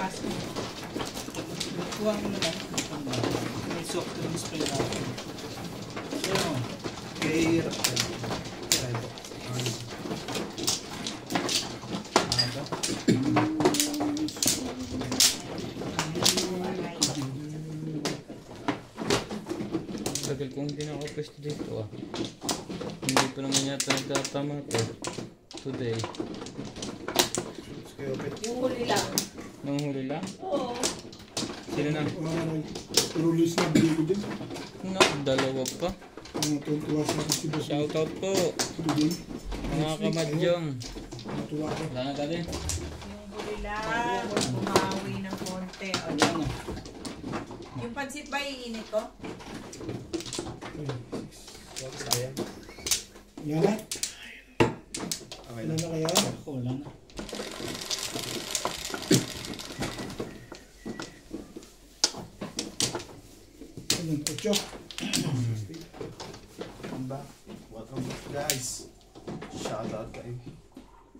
plastic. Kuha ko na lang. May soft drinks pa yung natin. So, kaya tagal kong hindi nakapwesto dito ah. Hindi pa naman yata nagtatama ito. Today. Yung huli lang. Nang huli lang? Oo. Sino na? Release na video ko din. No, dalawa pa. Tuwa sa akin si Boss. Shoutout po. Din. Mga kamadyong. Tuwa ko. Wala na dali. Yung huli lang. Bumawi ng konti. O, ano? yung pansit ba iinit ko? Yan na. Wala na kaya? Ako, wala na. Anong kutyo? Welcome back. Welcome back, guys. Shout out kay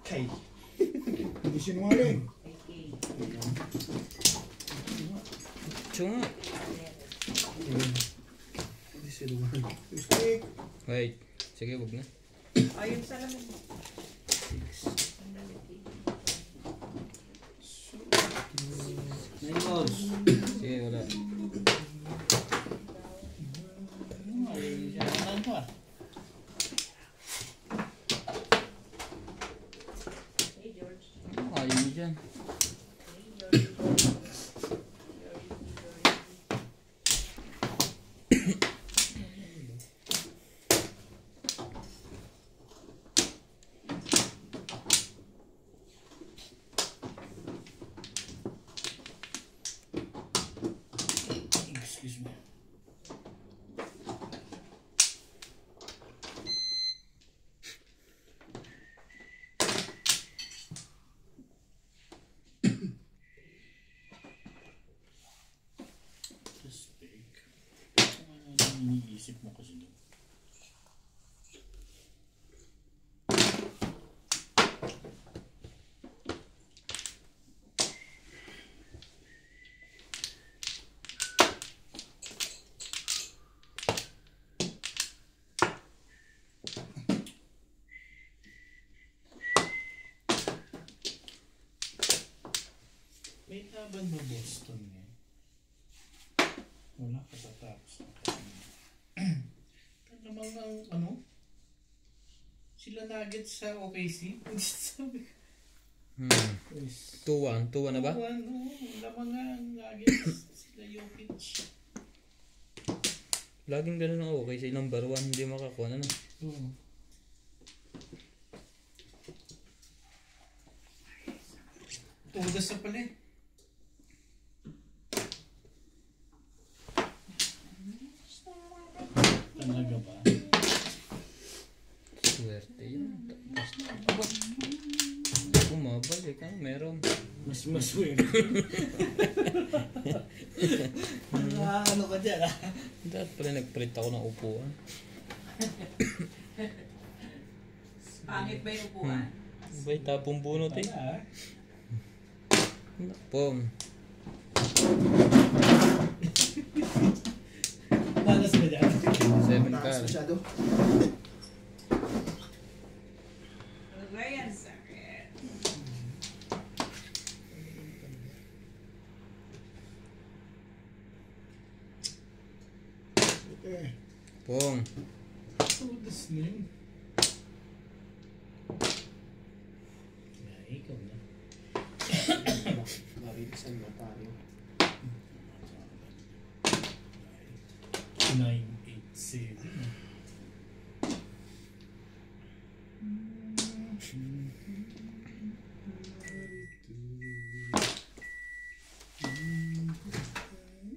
Kay. Hindi sinungaling. Okay. Tsunga. Hindi sinungaling. Stick. Wait. Sige, wag na. Ayun sa lamin. Nine balls. Sige, wala. Ay, siya ko ah. Hey, George. Ayaw mo dyan. Hey, George. Excuse me. Just bake. Ano iniisip mo kasi doon? May laban ba Boston ngayon? Wala, katatapos. Namang ang ano? Sila Nuggets sa OKC? Hindi sabi ko. 2-1. 2-1 na ba? Lamang nga ang Nuggets. Sila Jokic. Laging ganun ang okay. Sa number 1, hindi makakuha na. Oo. Tudas na pala eh. Talaga ba? Swerte yun. Bumabalik ka, meron. Mas maswerte. Ano ka dyan ah? Dapat pala nagprint ako ng upuan. Pangit ba yung upuan? Ba'y tapong bunot eh? Tama ah. Pong. Malas ba dyan? 7 Takas car. masyado. Ano ba yan? Sakit. Eh, Pong. Tudas na yun. Ay, ikaw na. Marilisan mo tayo. 987.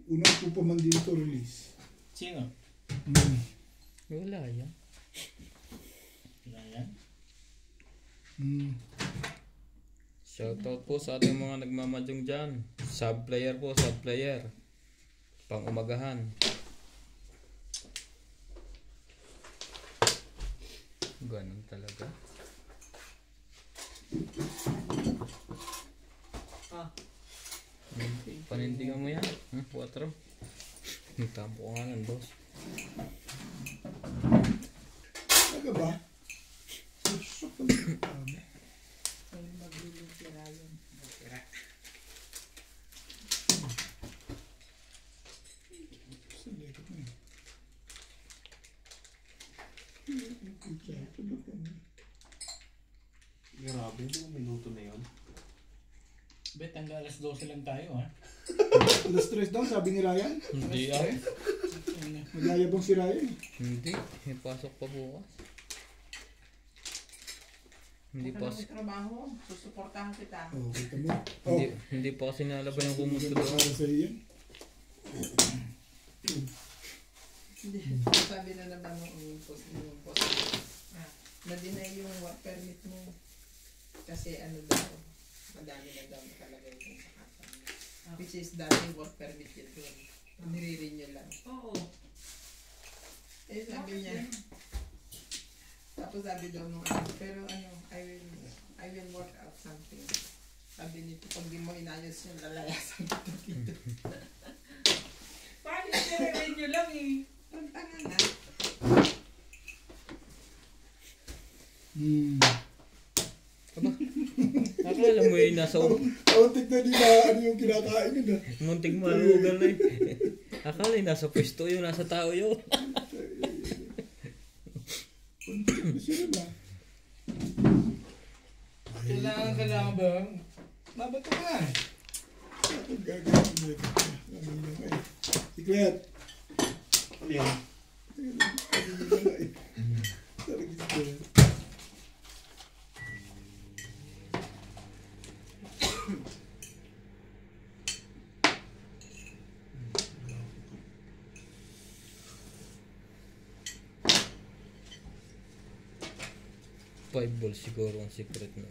unang po pa man dito release. Sino? Wala yan. Wala yan? Shoutout po sa ating mga nagmamadyong dyan. Sub-player po, sub-player. Pang umagahan. Ganun talaga. Oh. Panindigan mo yan. 4. Nagtampo ka nga ng 2. Ano ba? Susok naman. Ay, maglulutira yun. Lutira. Grabe, mga minuto na yun. Bet, hanggang alas 12 lang tayo, ha? Alas 3 daw, sabi ni Ryan. Hindi Magyayabang si Ryan. Hindi. May pasok pa bukas. Hindi Kung pa. ano may trabaho, susuportahan kita. Oh, kita mo. Hindi pa kasi nalaban yung kumot ko doon. Para sa iyan. Hindi. Sabi na naman yung post na-deny yung work permit mo. Kasi ano daw, madami na daw nakalagay kung sa kasa. Which is dating work permit yun doon. Nire-renew lang. Oo. Eh sabi niya, tapos sabi daw nung pero ano, I will work out something. Sabi nito, pag di mo inayos yung lalayasan kita dito. Paano nire-renew lang eh? Pagtanga na. Akala mo yung nasa Auntik na di na ano yung kinakain nila. munting malugal na Akala yung nasa pwesto yung nasa tao yun. Auntik na sila na. Kailangan ba? Mabato ka. Ang gagawin nila. Lamina ka eh. Siklet. Ano yan? Lamina ka eh. Saragis ko yan. Five balls siguro ang secret na.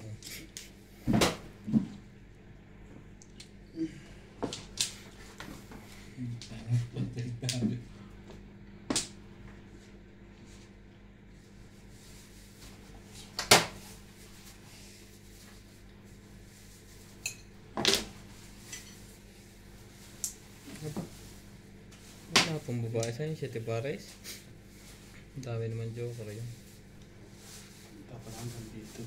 Wala pong babae sa inyo, 7 pares. Ang dami naman joker yun. Papalangan dito.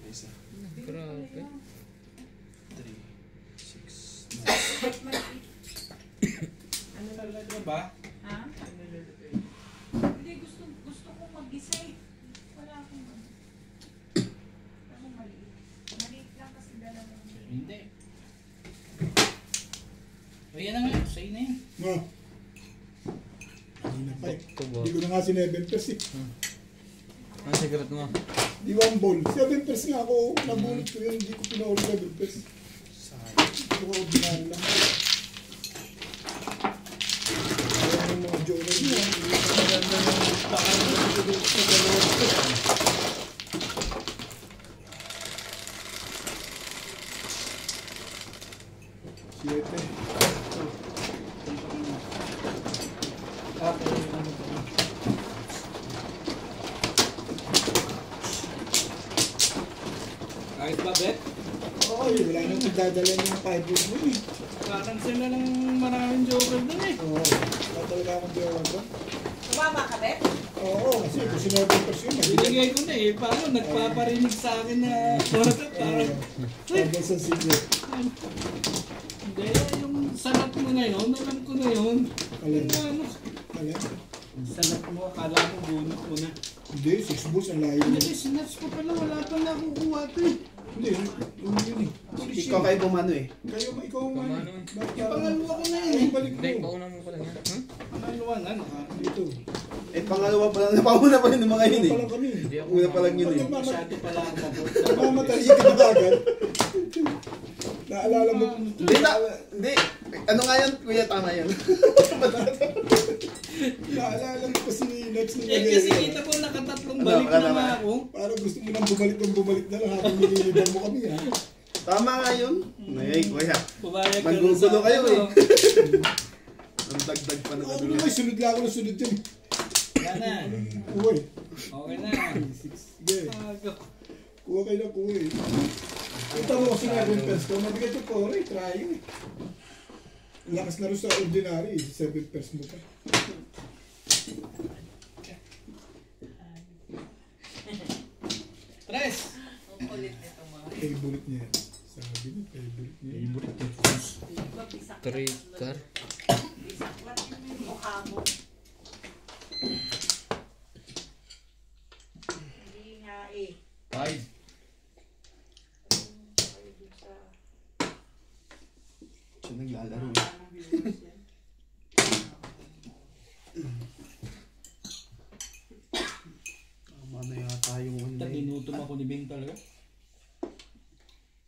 May isa. Grabe. 3, 6, 9. Ano Talaga ba? Ha? Hindi, gusto ko mag-isa eh. Wala akong ano. Ako maliit. Maliit lang kasi dalawang day. Hindi. O yan na nga, sa'yo na yan. Ma. Hindi na pa eh. Ito ba? Hindi ko na nga si 7 pers eh. Ang secret mo? Di 1 ball. 7 pers nga ako. Nabunod ko yun. Hindi ko pinahuli 7 pers. Sayang. Ito ko ordinary lang. Ayan yung mga joker niya. Siete. Kahit ba, Bet? Oo, wala nang magdadala ng 5 balls mo eh. Parang sila lang maraming joker dun eh. Oo. Wala talaga akong joker doon. Sumama ka, Bet? Oo, kasi kung si 7 pers yun. Binigay ko na eh. Paano? Nagpaparinig sa akin na parang Pabal sa siglo. hindi. Yung salat mo na yun, alam ko na yun. Alin? Yung ano, Alin? salat mo, akala mo bunot mo na. Hindi, 6 balls ang layo Hindi, niya. sinats ko pala, wala pa na kukuha ito eh. Hindi, yun eh. Ikaw kayo bumano eh. Kayo, ikaw man. Pamano eh. Yung pangalawa ko na yun Ay, eh. balik Hindi, mo. pauna mo pala yan. Pangalawa nga, Dito. Eh, pangalawa pa lang. Napauna pa rin ng mga yun Ano eh. pa lang kami. Hindi ako Una pa lang yun eh. masyado pala ako mabuti. Namamatali ka na agad. Naalala mo. Hindi na, hindi. Ano nga yan? Kuya, tama yan. Naalala mo pa si Next ni Eh kasi kita ko nakatatlong balik Ano, na nga ano? ako. Parang gusto mo nang bumalik na lang habang nililiban mo kami ha. Tama nga yun. Ay, kuya. Pumayag ka Maggugulo na sa kayo ano. eh. Ang dagdag pa ng Ako kadulo. naman, sunod lang ako na sunod yun. Yan na. Uy. Okay na. Sige. Go. Kuha kayo na kuha eh. Ito mo kasi nga yung pers ko. Mabigat yung kore. Trying eh. Lakas na rin sa ordinary, 7 pairs mo pa. Tres! Ang kulit nito mga. Favorite niya. Sabi niya, favorite niya. Favorite yung fuse. Diba, bisak Three lang. car. Bisak lang yung mukha mo. Hindi nga eh. 5. Kayo dun sa Siya naglalaro. mga viewers yan. Tama na yata yung online. Ginutom ako ni Bing talaga.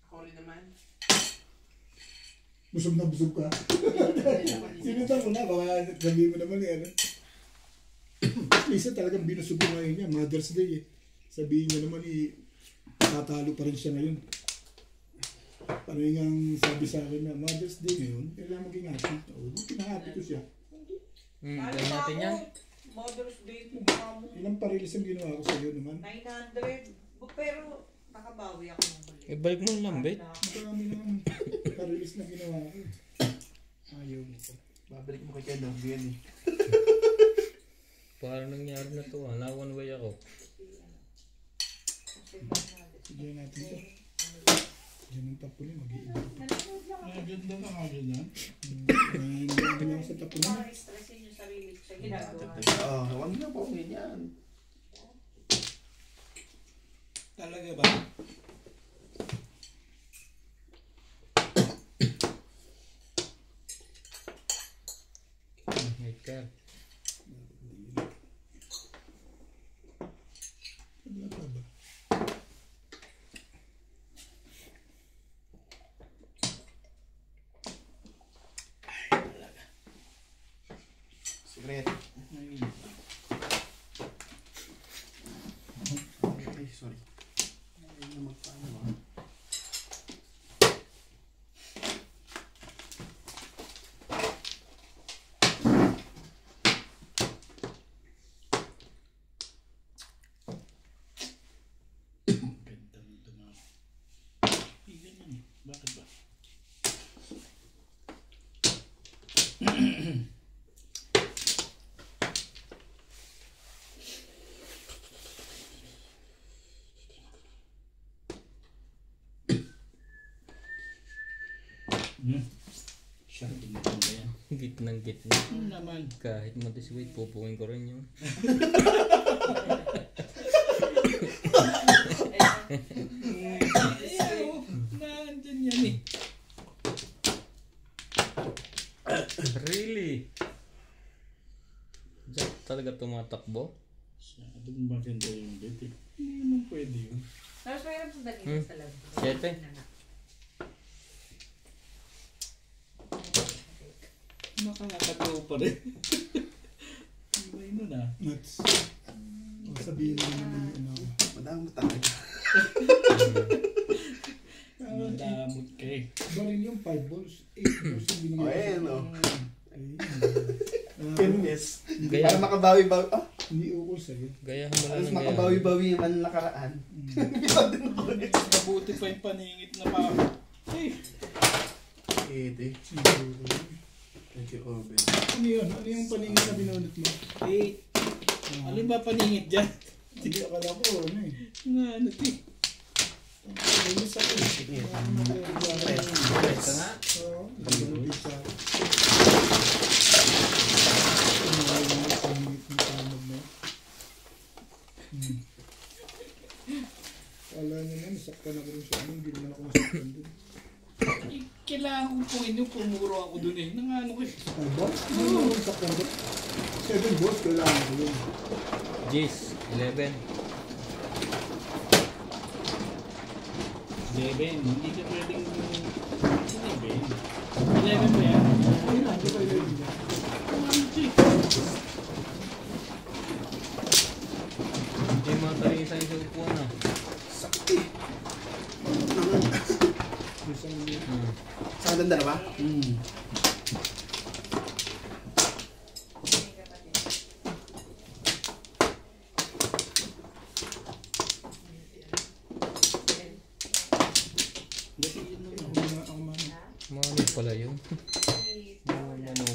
Ako rin naman. Busog na busog ka. Sinutan ko na, baka sabihin mo naman eh, ano. Isa talagang binusog ko ngayon niya, Mother's Day eh. Sabihin niya naman eh, tatalo pa rin siya ngayon. Parang yung sabi sa akin na Mother's Day ngayon, kailangan maging happy. O, pinahati ko siya. Gawin natin yan. Mother's Day po ka mo. Ilang parilis ang ginawa ko sa iyo naman. 900. Pero nakabawi ako ng huli. Ibalik mo lang, bet. Marami naman parilis na ginawa ko. Ayaw mo pa. Babalik mo kay Ken Dog yan eh. Parang nangyari na to, na-one way ako. Sige natin ito. Diyan ang tapuli, mag-iiba. Ganda na nga ganyan. Hindi ako sa tapuli. Para stressin yung sarili ko sa ginagawa. Huwag na po ganyan. Talaga ba? My car. Wala pa ba? Secret. Ay, Ay, sorry. Ay, na magpaano ba? ganda nito na. Ganyan eh. Bakit ba? Siya, tingnan yan. Gitnang gitna. Ano naman? Kahit mag-sweet, pupukin ko rin yun. Ayaw, nandyan yan eh. Really? Diyan talaga tumatakbo? Masyadong maganda yung date eh. Hindi naman pwede yun. Tapos mayroon po dali sa lab. 7. Nakakatawa pa rin. Iba yun nun ah. Nuts. O, sabihin mo naman yung ano. Madami mo talaga. Madamot ka eh. Iba rin yung 5 balls, 8 balls yung binigay. O, ayan o. Ayun. Goodness. Gaya, Para makabawi-bawi. Ah, Hindi ukol sa'yo. gayahan mo lang alas ng gayahan. makabawi-bawi naman nakaraan. Mabuti pa yung paningit na pa. Eh, Ete. Siguro. Thank you, Oben. Ano yun? Ano yung paningin na binunot mo? eh. Alin ba paningit dyan? Sige, akala ko ano eh. Nga ano ti. Ano sa akin? Sige. Ano na kaya Pwes nga. Oo. Binunot sa akin. Ano yung paningit ng tamag na yun? Kala nyo na, nasaktan ako rin siya. Hindi naman ako nasaktan dun. Eh, kailangan kong pungin yung pumuro ako dun eh. Nangano ko eh. Ay ba? Ano yung nasaktan dun? 7 balls, kailangan ko yun. Gis, 11. 11. Hindi ka pwedeng... 11. 11 ba yan? Ayun na, di ba yun? Ano ti? Hindi matalisa yung sa upuan ah. Sakti. Isang Sa ganda na ba? Dati yun naman. ako man. Malamig pala yun. Si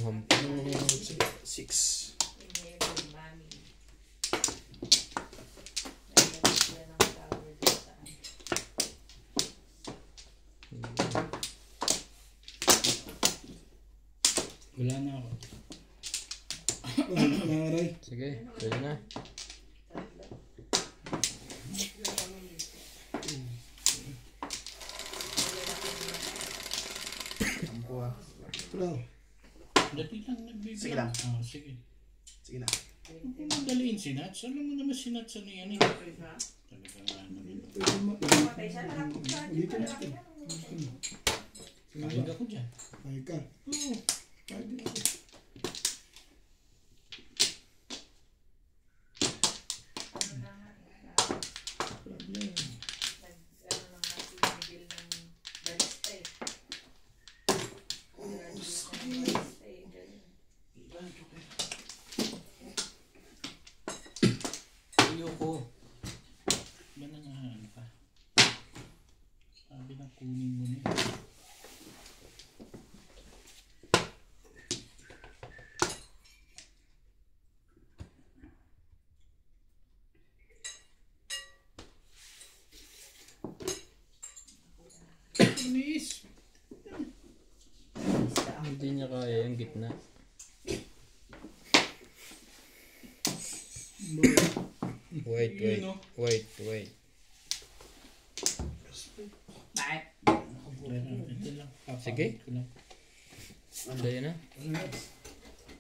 Kinuham. 6. Inhaler, mami. Naglalagay sila ng flower doon sa ano. Wala na ako. Nangaray. Sige, pwede na. Tampo ah. Pero, Dati lang nagbibigay. Sige lang. Ah, sige. Sige na. Huwag mo madaliin si Nats. Alam mo naman si Nats ano yan eh. Talaga nga naman. pwede Matay siya, nakapag Ulitin na malaki siya. na. Kain ako dyan. Ay ka. Oo. Kahit din ako. Ano na nga, Problem. ano na nga si Miguel ng barista eh. Barista eh, ganun. Ayoko. Ba na nga ano pa? Sabi na kunin mo na eh. Miss! Hindi niya kaya yung gitna. Wait. Yun, no? Wait. Bakit? Ito lang. Sige. Ko lang. Sa'yo na.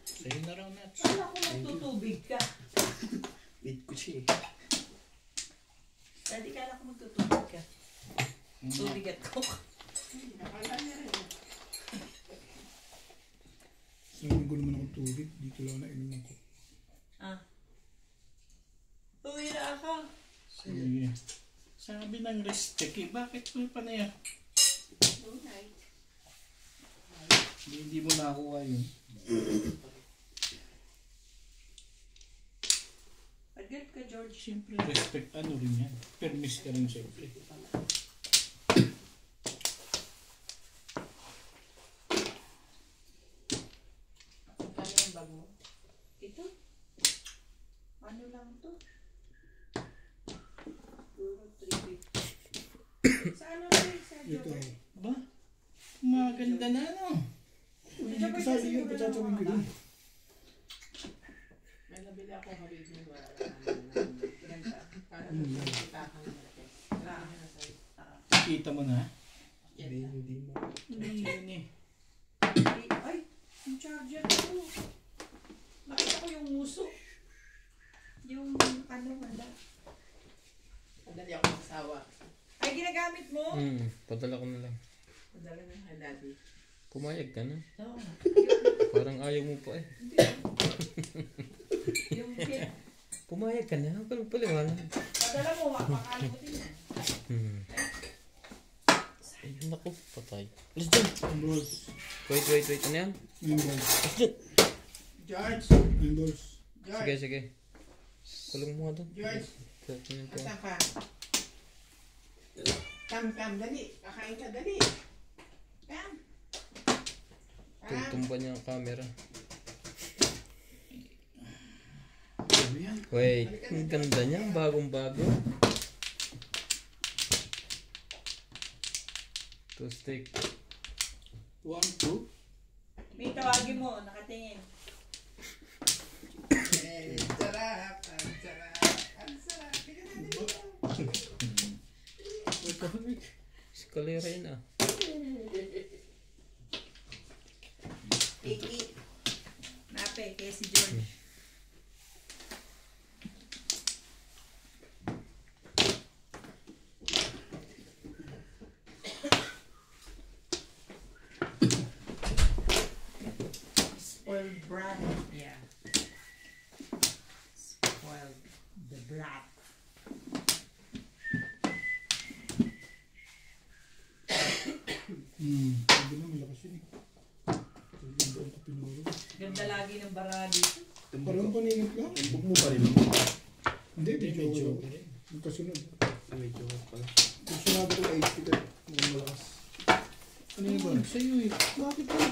Sa'yo na raw Nats. Kala ko magtutubig ka. Eat ko siya eh. Dati kala ko magtutubig ka. Tubig at coke. Sabi ko naman akong tubig. Dito lang nainom ako. Ah. Uwi na ako. Sige. Sabi ng restek eh. Bakit mo pa na yan? Hindi mo nakuha yun. Pag-get ka, George. Siyempre, respect ano rin yan. Permis ka rin siyempre. Kano yung bag mo? Ito? Ano lang to? Puro 350. Sa ano rin? Sa Ito. Joker? Ba? Maganda na no? Hindi ko sa iyo. Patsatawin ko dun. May nabili ako habib mo. Ganda. Para nakikita ka ng malaki. Kita mo na? Hindi mo. Hindi yun eh. Ay! Yung charger ko. Nakita ko yung muso. Yung ano wala. Madali ako magsawa. Ay, ginagamit mo? Padala ko na lang. Madali na kay daddy. Pumayag ka na. Oo. Parang ayaw mo pa eh. Yung kit. Pumayag ka na. Huwag ka paliwanag. Padala mo, makakalimutin mo. Ay, naku, patay. Alis dyan. Ang balls. Wait. Ano yan? Ang balls. Alis dyan. George! Ang balls. George! Sige. Kulong mo nga doon. George! Tingnan ko. Asan ka? Come, dali. Kakain ka, dali. Come. Tutumba niya ang camera. Ano yan? Wait, ang ganda niya. Bagong-bago. Two stick. 1, 2. May tawagin mo, nakatingin. Eh, sarap. Ang sarap. Ang sarap. Tingnan natin dito. Si Kalera yun ah. Iki. Nape, kaya si George. Spoiled brat. Yeah. Spoiled the brat. Sabi na malakas yun eh. Sabi na ako pinuro. Ganda lagi ng bara dito. Parang paningin lang. Tumbok mo pa rin. Hindi, medyo. Joker eh. Magkasunod. Medyo pala. Kung sinabi ko 80 ka, mukhang malakas. Ano yun ba? Sa'yo eh. Bakit ba?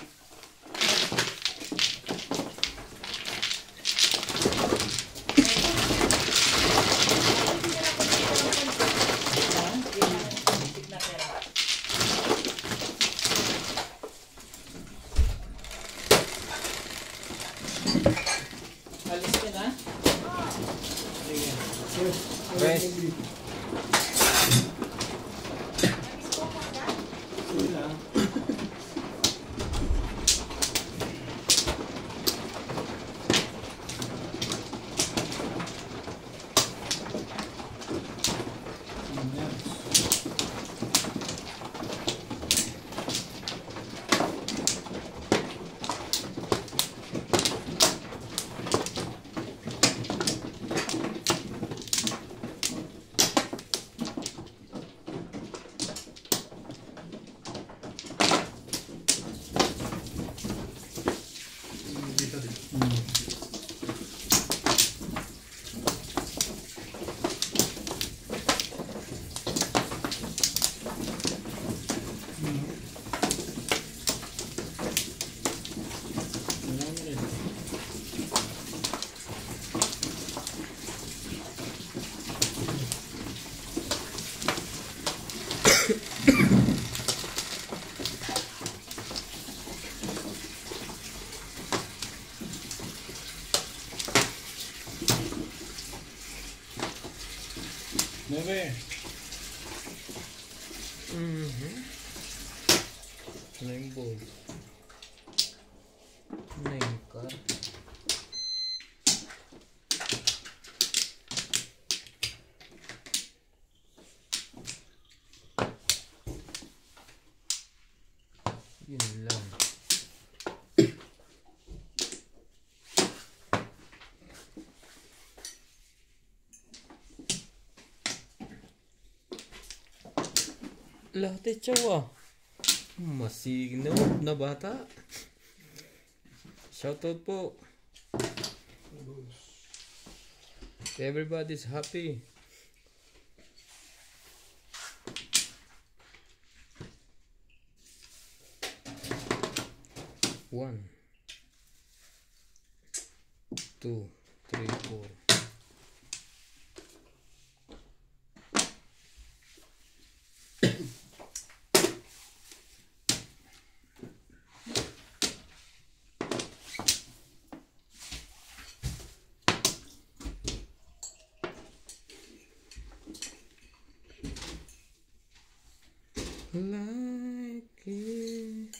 balls. 9 card. Yun lang. Lahat ay tsawa. Masignaw na bata. Shoutout po. Everybody's happy. One, 2, 3, 4. Like it.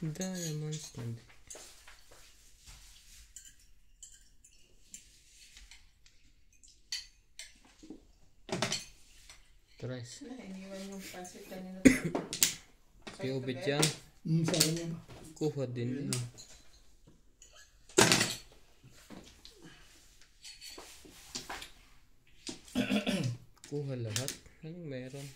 Diamonds and tres. Iniwan yung pansit kanina. Piubit yan. Sa akin yan. Kuha din. Kuha lahat. Anong meron?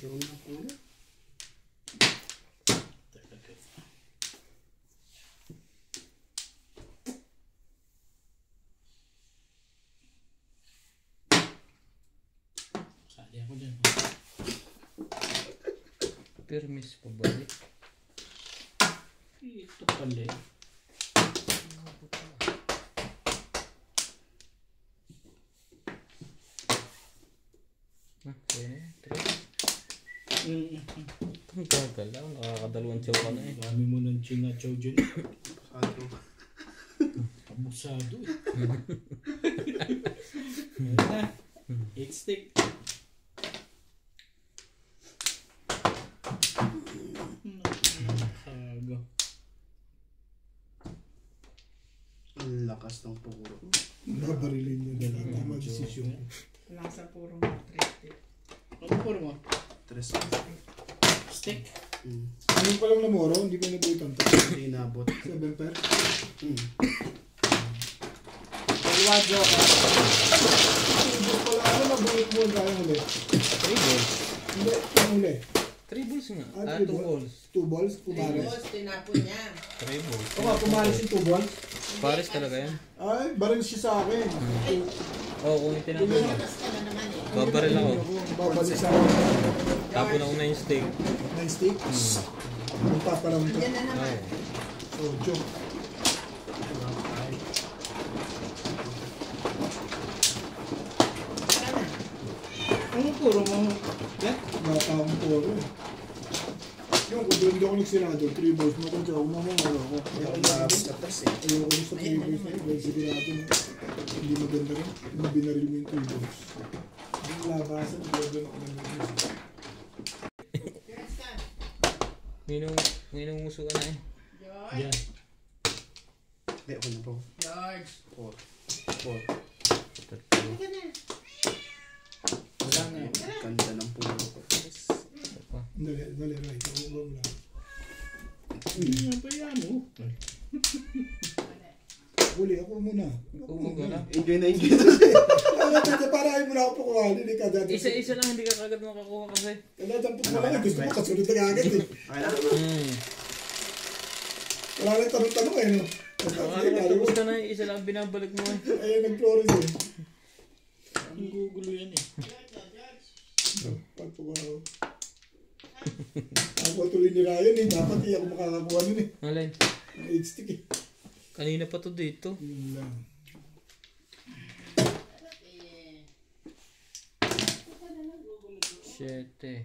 Ayaw na pula. Sali ako dyan. Permis pabalik. Ito pala eh. Tres. Ang gagalaw. Nakakadalawang tsaw ka na eh. Dami mo ng chinachaw dyan. Sato. Abusado eh. Ayan na. 8 stick. Nakakaga. Ang lakas ng puro. Nakabarilin niya na lang. Tama desisyon. Nasa puro mga 3 Ano po mo? Tres. Stick? Ano pa lang na moro, hindi pa nabutan to. Hindi nabot. 7 pair. Dalawa joker. Hindi pa lang ano, nabulit mo ang kaya ulit. 3 balls. Hindi, yung uli. 3 balls nga. Ah, 2 three balls. 2 balls, pumares. Tapos tinapon niya. 3 balls. O nga, pumares yung 2 balls. Pares talaga yan. Ay, baril siya sa akin. Oo, kung itinapon niya. Tapos ka na naman eh. Babaril ako. Babalik sa akin. Tapon ako na yung steak. 9 stick. Magpapalam to. Yan na naman. Oo. 8. Tara na. Ano puro mo? Yan? Bata akong puro. Yung kung doon ako nagsirado, 3 balls mo kung siya, umama nga ako. Ayaw na sa tres eh. Ayoko rin sa 3 balls na yun, dahil sigurado na hindi maganda rin. Hindi binaril mo yung 3 balls. Yung labasan, doon ako nag-balls. Minong muso ka na eh. George. Yan. Hindi, ako na po. George. 4. Tatlo. Ka na. Wala na. Ganda ng puro ko. Tres. Dali, right. Ako ba mo lang. Hindi nga ba yan mo? Huli, ako muna. Umog ka na. Enjoy na enjoy. Para ayaw mo na ako pakuhalin eh. Isa-isa lang hindi ka kagad makakuha kasi. Kadadampot mo lang. Gusto mo kasunod na kagad eh. Okay na? Wala lang tanong-tanong eh, no? Tapos ka na isa lang binabalik mo eh. Ayun, nag-flores eh. Ang gugulo yan eh. Pagpukaw. Ako tuloy ni Ryan eh. Dapat eh ako makakakuha nun eh. Alin? Ang 8 stick eh. Kanina pa to dito. Yun lang. Siyete.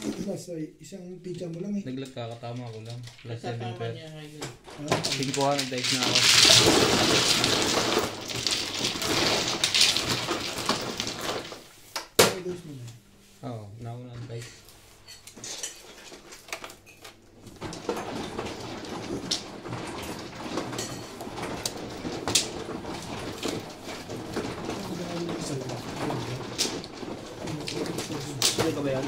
Basta isang pizza mo lang eh. Naglag kakatama ko lang. Plus 7 Kasama per. niya kayo. Ah, 5 nag-dice na ako. okay, guys mo na. Oo, nauna ang dice. Sino ka ba yan?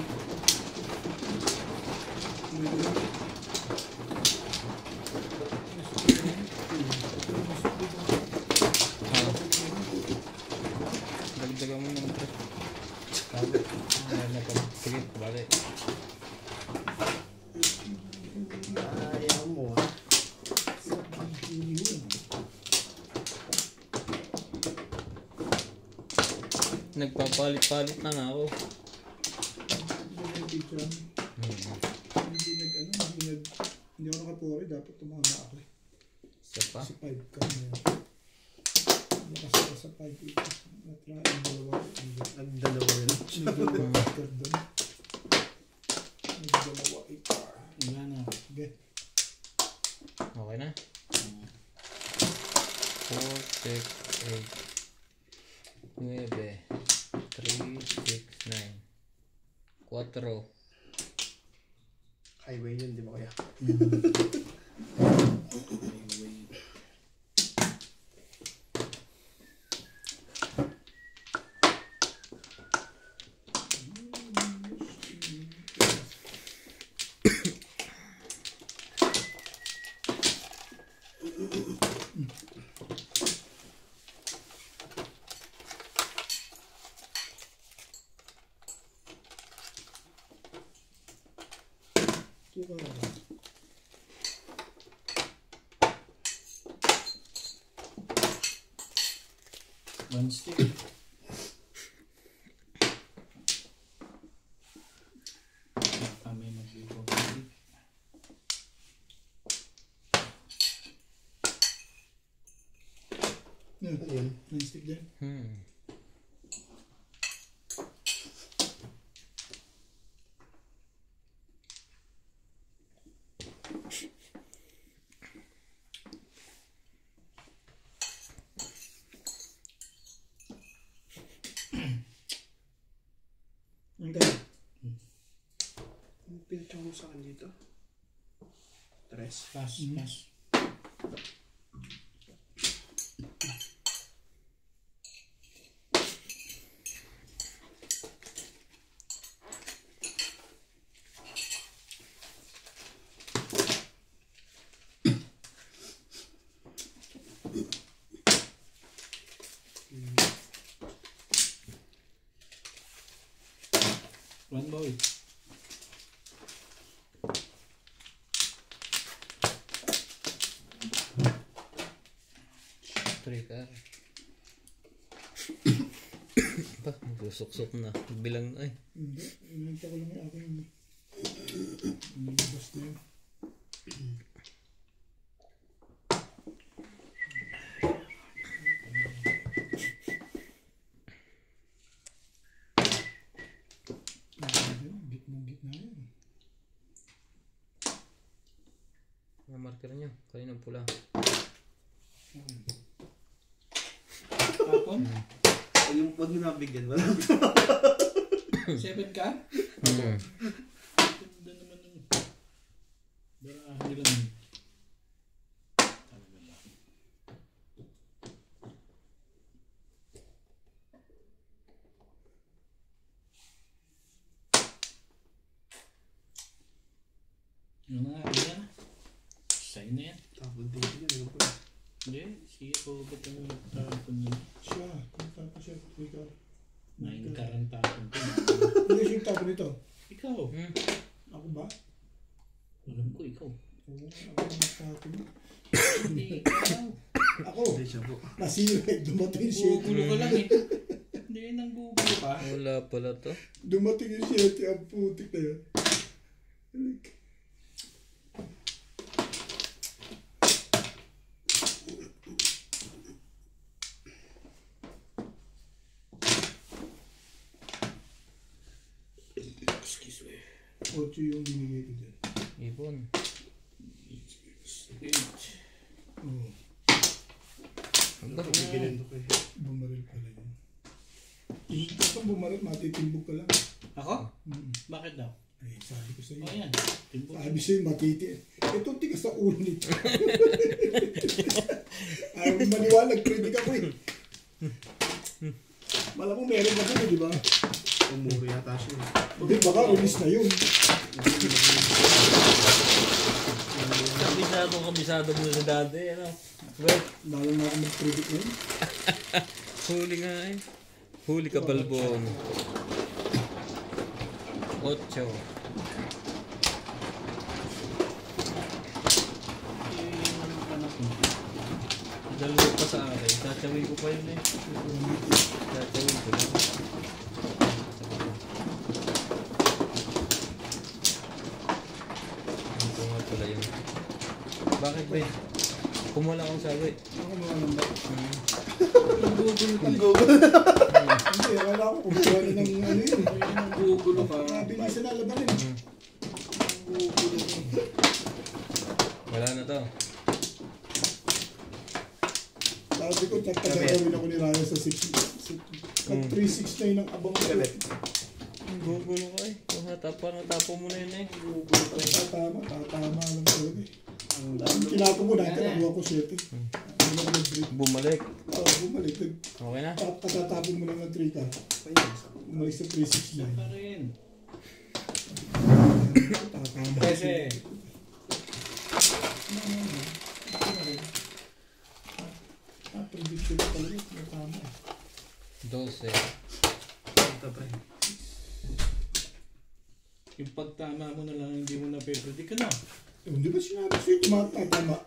Dagdagan mo ng pre. Sabi. Meron na pala. Sige, balik. Ayaw mo. Nagpapalit-palit na nga ako. Hindi ako nakapore, dapat tumama ako eh. Isa pa. Kasi 5 ka na yun. Lakas ako sa 5 ito. Natry ang dalawa. Nagdalawa yun. Nagdalawa ka doon. Nagdalawa ito. Wala na. Sige. Okay na? 4, 6, 8, 9, 3, 6, 9, 4. Highway yun, di ba kaya? Ito ka. One stick. Kami nag-ibig. Yan. Ayun. Non-stick dyan. Ang kaya. Ang pinatsa mo sa akin dito? Tres. Pass, pass. One boy. Trigger. Ba, susok-sok na. Bilang ay. Hindi. Inanta ko lang yung aking nilabas na yun. Gitna yan. Ang marker niyo. Kaninang pula. Tapon? Pag yung nabigyan, wala. 7 ka? Hmm. Ganda naman yung barahan nila nun. Talaga ba? Yun na nga, yan. Sa'yo na yan. Tapos din yun, ano po? Hindi, sige po ba't yung tapon yun? Siya. Kung tapos siya. Ikaw. 9 ka rin tapon ko. Hindi siya yung tapos nito. Ikaw. Ako ba? Alam ko, ikaw. Oo. Ako yung tapos. Hindi, ikaw. Ako. Hindi siya po. Nasira. Dumating siya. Gugulo ka lang eh. Hindi, nanggugulo ka. Wala pala to. Dumating yung siya. Ang putik na yun. Excuse me. 8 yung binigay ko dyan. Ibon. 8. Oo. Ang galing nga. Ginendo ko eh. Bumaril pala yun. Hindi kang bumaril, matitimbog ka lang. Ako? Mm. Bakit daw? Ay, sabi ko sa'yo. O yan. Timbog. Sabi sa'yo, matiti. Ito, tigas sa ulo nito. Ayaw mo maniwalag, predict ako eh. Malamang meron na ko, di ba? Umuro yata siya eh. Hindi, baka release na yun. Kabisado mo na sa dati, ano? Wait, Lalo na ako mag-predict na yun. huli nga eh. Huli ka balbong. 8. Dalawa pa sa akin. Tatawin ko pa yun eh. Tatawin ko lang. Ito nga pala yun. Bakit ba? Kumula akong sabi. Ako mga namba. Ang gugulo ka. Ang gogo. Hindi, wala ako kumuha na ng ano yun. Ang gugulo ka. Bilisan na labanin. Ang gugulo ka. Wala na to. Sabi ko, gagawin ako ni Ryan sa 6. At 369 ng abang ko. Ang gugulo ka eh. Kung natapo mo na yun eh. Tatama lang talaga eh. Ang kinapo ko, nakita ko 7. Ano ko nag-break? Bumalik. Oo, bumalik. Okay na? Patatapon mo lang ng 3 ka. Umalik sa 369. Pa rin. Tatama. Kasi, Prediction ko talaga. Natama eh. 12. Ito pre. yung pagtama mo na lang, hindi mo na pe-predict ano? Hindi ba sinabi sa'yo tumatama?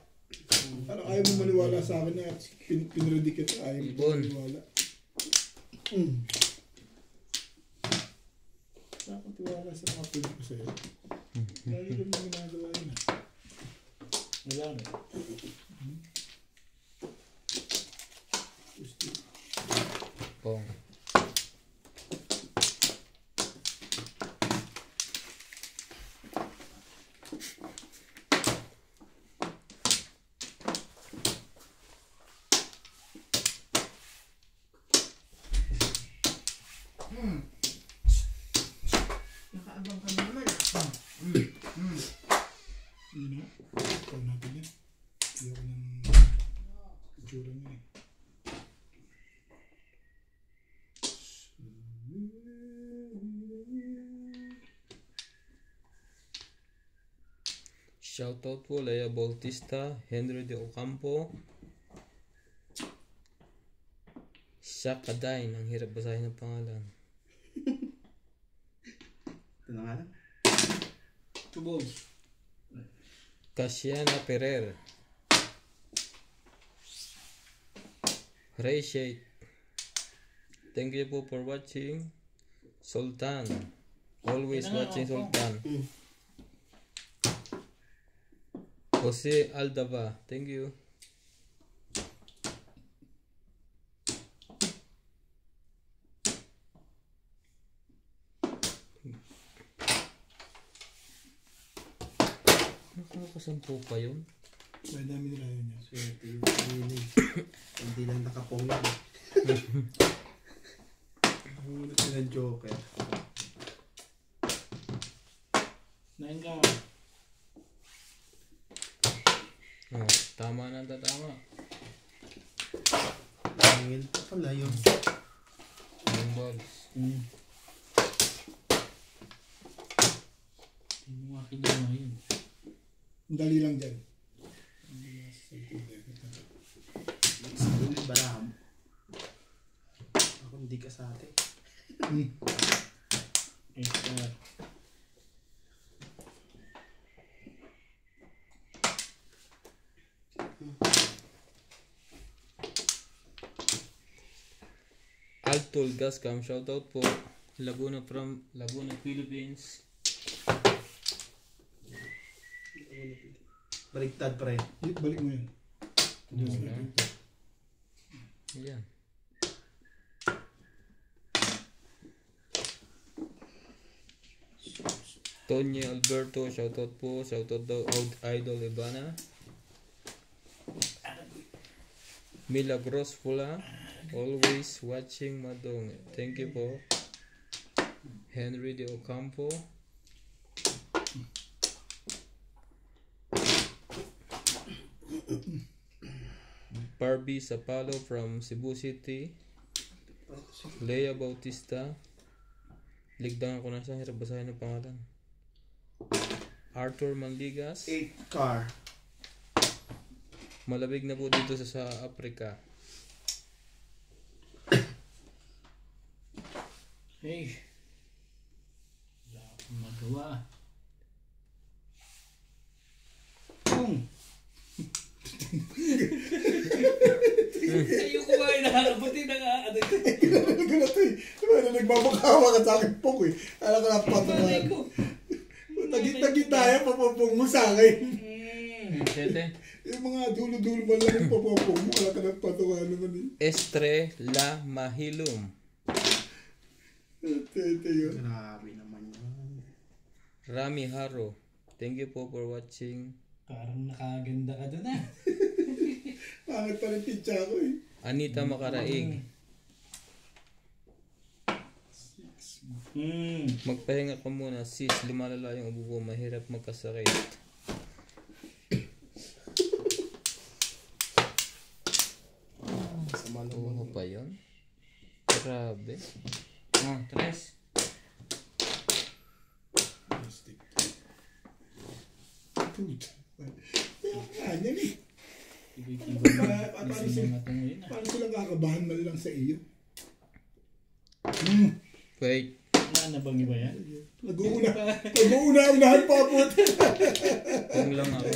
Parang ayaw mo maniwala sa akin na pinredict kita. Ayaw mo Ibon. maniwala. Dapat tiwala sa mga predict ko sa'yo. Lagi ko mo ginagawa yun ah. Wala na. Gusto. Pong. Nakaabang ka naman. Yun o. Ikaw natin yan. Hindi ako ng itsura niya eh. Shoutout po Lea Bautista, Henry de Ocampo, Shakadain. Ang hirap basahin ng pangalan. Ito na nga lang. 2 balls. Casiana Ferrer, Ray Shade. Thank you po for watching. Sultan, always Kailangan watching ako. Sultan. Jose Aldava, thank you. Nakakasampu pa yun. Kaya dami nila yun yan. Swerte yung pinili. Hindi lang nakapong yun. Hulot sila ng joker. 9 ka. Oh, tama na tatama. Tingin pa pala yun. 9 balls. Hindi mo makikita yun. Ang dali lang dyan. Sabi mo baram. Ako hindi ka sa atin. Star. Altul Gascam, shoutout po. Laguna from Laguna, Philippines. Baliktad pre. Balik mo yan. Ayan. Tony Alberto, shoutout po. Shoutout daw Idol Ivana. Milagros Pula, always watching Madong. Thank you po. Henry De Ocampo. Barbie Sapalo from Cebu City. Lea Bautista. Ligdangan ko na siya, hirap basahin ang pangalan. Arthur Manligas. 8 car. Malamig na po dito sa Africa. Hey. Wala akong magawa. Kung. Ayaw kumain na. Buti na nga. Ano na to eh. Ano, nagbabakawa ka sa akin po eh. Alam ko na patamaan. Tagit-tagit tayo, papapong mo sa akin. Sete. Yung mga dulo-dulo ba lang yung papapong mo. Alam ka na patawa naman eh. Estrella Mahilum. Tete yun. Grabe naman yun. Rami Haro. Thank you po for watching. Parang nakaganda ka doon ah. Pangit pa rin pizza ko eh. Anita Makaraig. Magpahinga ka muna sis. Lumalala yung ubo ko. Mahirap magkasakit. Sama Oo naman. pa yun? Grabe. Oh, tres. Puta. Yan eh. Ibig-ibig. Paano Gusto sila- mo ngayon ah. Paano silang kakabahan man lang sa iyo? Wait. Wala na bang iba yan? Nag-uuna-unahan pa po. Kung lang ako.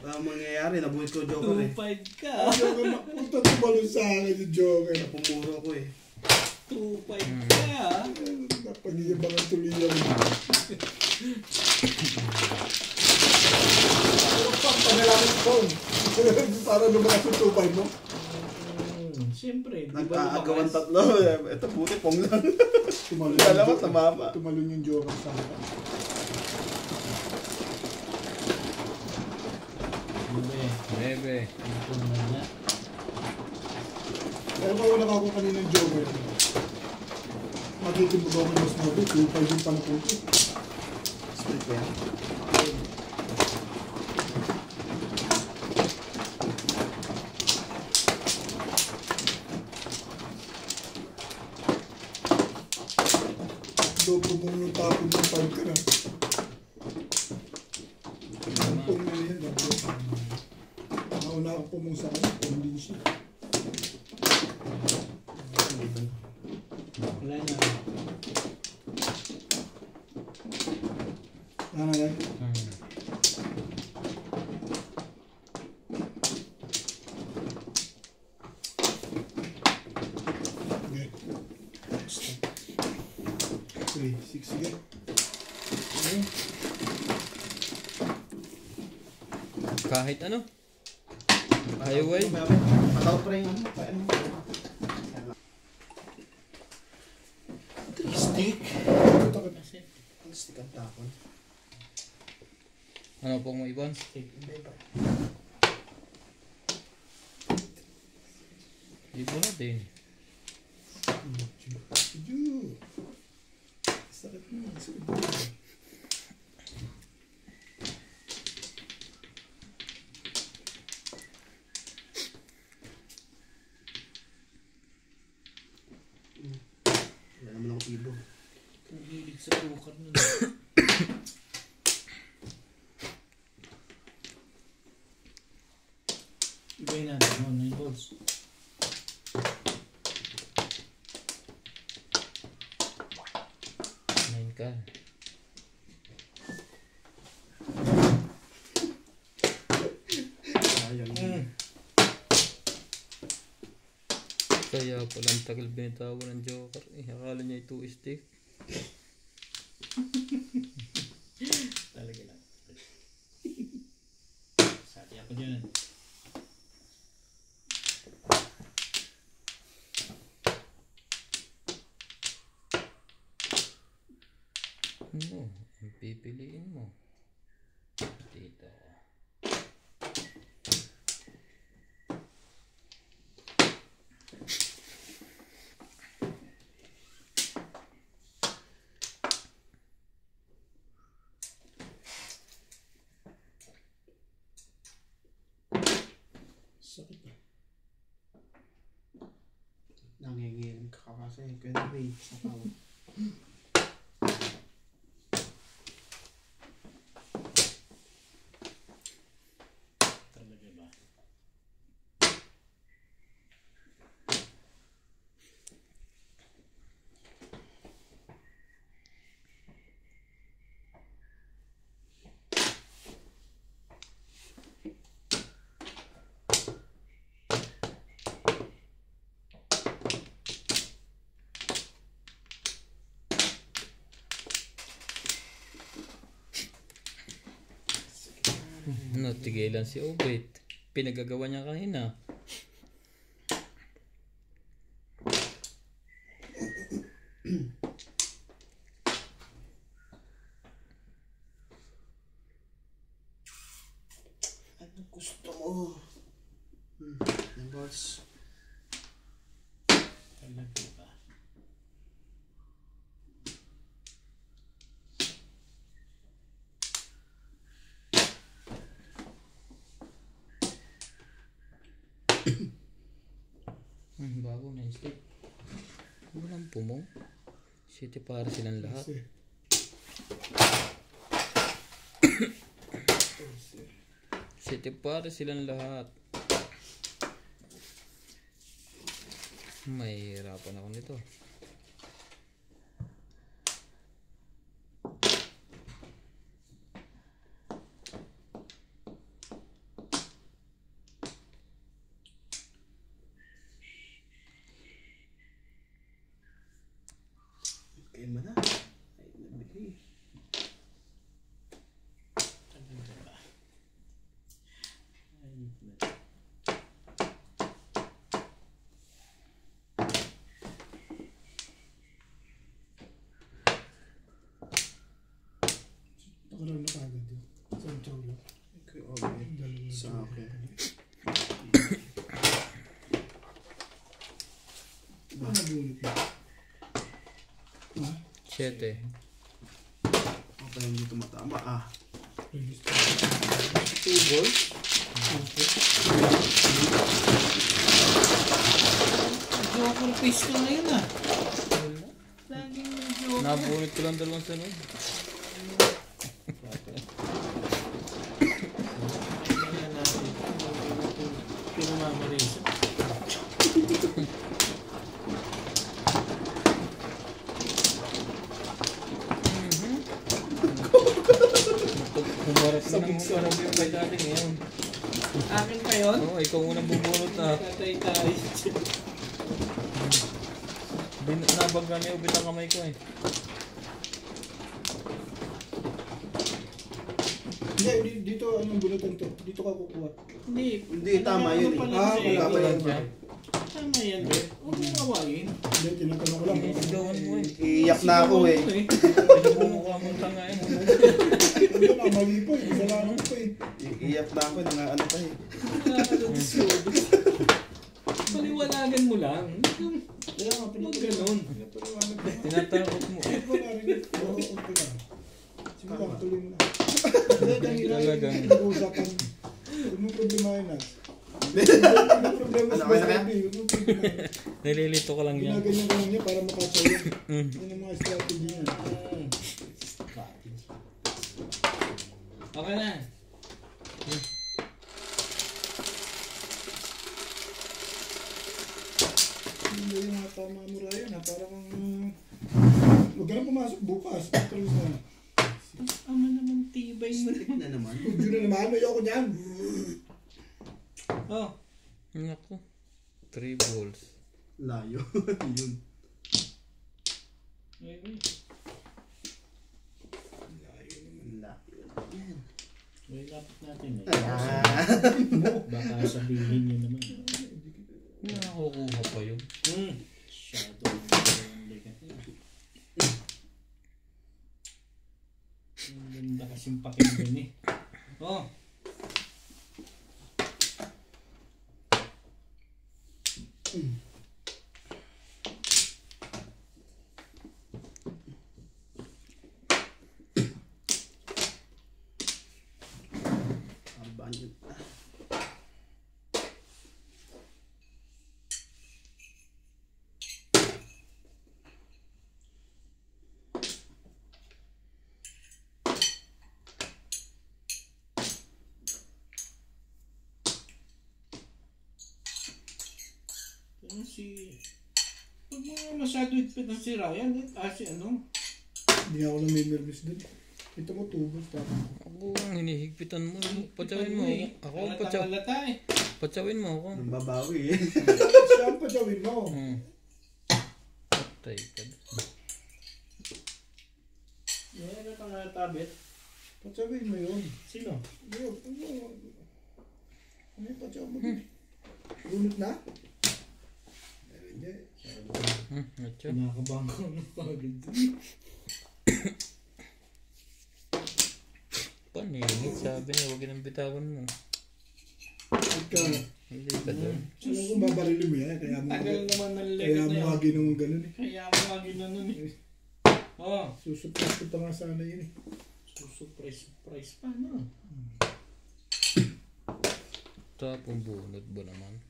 Ang mangyayari, nabuhit ko Joker eh. 2-5 ka. Punta tumalon sa akin yung Joker. Napumuro ko eh. 2-5 ka. Napag-iibangan tuloy yan. Pero pang panalangin ko. Para lumakas yung 2-5 mo. Siyempre. di ba Nag-aagawan lumakas? tatlo. Ito buti pong lang. Tumalon Dalawa sa mama. Tumalon yung Joker sa akin. Bebe. 9. Ito na na. Pero mawala ka ako kanina yung Joker. Magiging mo mas mabi. 2-5 yung panaputi. Split ko yan. Dobro mo nung tapon ng 5 ka na. Tampong na yan. Nauna ako po mong sa kanya. Hindi siya. Wala na. Ano yan? Okay. 6 again. Kahit ano. Highway. Pataw pa rin yung paano. Stick. Ang stick ang tapon. Ano pong mga ibon? Ibon natin. Ju. Sakit mo. Sakit mo. Wala naman akong ibo. Kung hilig sa tukar nun. Ibay natin. 9 balls. Nine ka. Sayang. Kaya palang tagal binitawan ng Joker. Akala niya ito stick. Talaga lang. Sali ako dyan. No. Ang pipiliin mo. Dito. Sakit pa. Nanginginig ka kasi. Kaya wait, sa tao. Talaga ba? No, tigilan si Obet. Pinagagawa niya kanina. Ano gusto mo? Yung boss. Talaga ba? Bago na yung steak. Walang pumong. City para silang lahat. Kasi. City para silang lahat. Mahihirapan ako nito. Kaya mo na. Ay, nabili. Talaga ba? Ay, Nakaraan na kagad yun. Sa Cholo. Okay, okay. Dalawa Sa akin. Ano nabunit mo? Ha? 7. Okay, hindi tumatama. Ah. Release ko. 2 balls? Joker face ko ngayon ah. Laging may joker. Nabunit ko lang 2 sunod. Kaya natin. Pinamamarisa. Humarap na ng humarap yung kay dati ngayon. Akin pa yun? Oo, ikaw unang bubunot ah. Tatay tayo. Nabagla niya ubit ang kamay ko eh. Hindi, dito anong bunutan to? Dito ka kukuha. Hindi, tama yun eh. Ah, wala Tama pala yun. siya. Tama yan, be. Huwag mo kawain. Hindi, tinatanong ko lang. Sigawan mo eh. Iiyak na ako eh. Pinabumukha mong tanga eh. Hindi na, mali po. Kasalanan ko eh. Iiyak na ako. Ano pa eh. Paliwanagan mo lang. Kaya nga, Huwag ganun. pinapaliwanag ko. Tinatakot mo. Hindi ko narinig. Oo, okay lang. Sige lang, tuloy mo na. Hindi, kanina Talagang. yung pinag-uusapan. Huwag mong problemahin na. Ano problema sa Ano kaya? baby? Huwag mong problemahin. Nililito ko lang yan. Ginaganyan ko lang niya para makatsa yun. Yan ang mga strategy niya. Okay na. Hindi yung mga tama mo Ryan ha. Parang huwag ka na pumasok bukas. Tuloy na. Ama naman tibay mo Stick na naman. Huwag yun na naman. Ayoko niyan. Oh, Naku. 3 balls. Layo. Yun. maybe. Layo. Yan. May lapit natin eh. Ah. Baka sabihin nyo naman. Nakukuha pa yun. Shadow. Ganda kasing pakinggan eh. Oh. Abandon. Ano si... Pag mga masyado higpit ng si Ryan, si ano? Hindi ako namimirmis dun. Ito mo tubos tapos. Ako ang hinihigpitan mo. Patsawin mo ako. Ako ang Halata eh. patsawin mo ako. Nang babawi eh. Siya ang padyawin mo. Patay ka. Yan, ano pang tabit? Padyawin mo yun. Sino? Yun. Ano yung padyaw mo? Lunot na? Hindi. Atyo. Nakakabang ko ng pagod. Paningit, sabi niya, huwag nang bitawan mo. Ika. Hindi ka doon. Alam kong babarilin mo yan. Kaya mo Tagal naman ng kaya legat mo na nga yun. ginawang ganun eh. Kaya mo nga ginanon eh. Oh, Susupras ko pa nga sana yun eh. surprise pa no? Tapong bunot ba naman?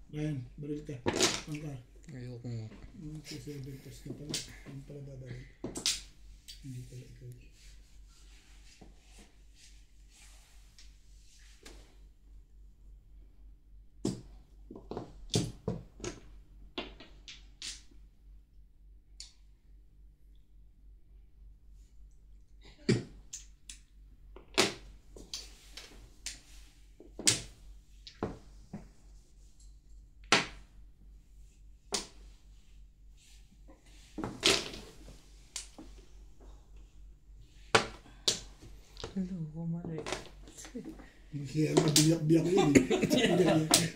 Ryan, baril ka. Angka. Ayoko nga. Kasi 7 plus na pala. Hindi pala babaril. Hindi pala ikaw. Hello, mali. Kaya nga biniyak-biyak yun eh.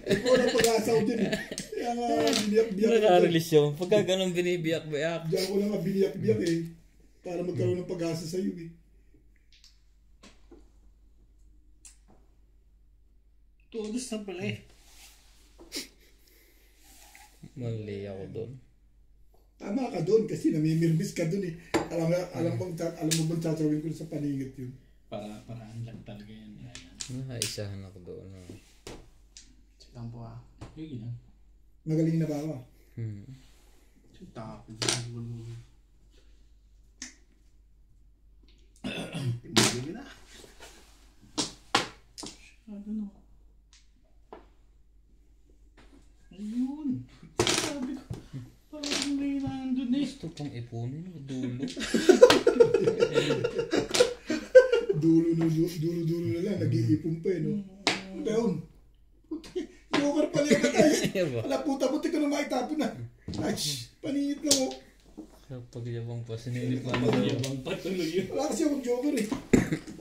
Ikaw na pag-asaw din eh. Kaya nga biniyak-biyak. Naka-release yun. Pagka ganun binibiyak-biyak. Diyan ko na nga biniyak-biyak eh. Para magkaroon ng pag-asa sa'yo eh. Tulos na pala eh. Mali ako doon. Tama ka doon kasi namimirmis ka doon eh. Alam mo bang tatawin ko sa paningit yun. Paraan lang talaga yan. Nakaisahan ako doon. Silang po ah. Sige lang. Magaling na ba ako? Tapos pinigil na. Ano? Ayun. Sabi ko. Parang may nandun eh. Gusto pang ipunin. Dulo. Dulo na lang. Nag-iipon pa eh no. Peon. Joker pala yung natay. Wala puta buti ko na maitapon na. Ay, paningit lang oh. Kapag yabang pa, sinilip pa Ano naman. yung bang patuloy yun? Wala kasi akong joker eh.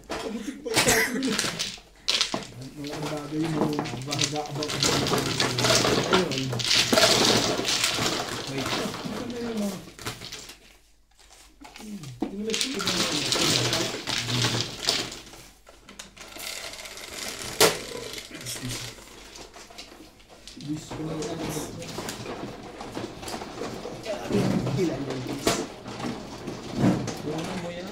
Pabutik pa itapon yun eh. Wala ang bagay mo. Mag-aabang ka mo. Ayun. Wait. Ano na yun ah. Tinulis ko na Bis ko na Ilan yung piece? Ano mo yan?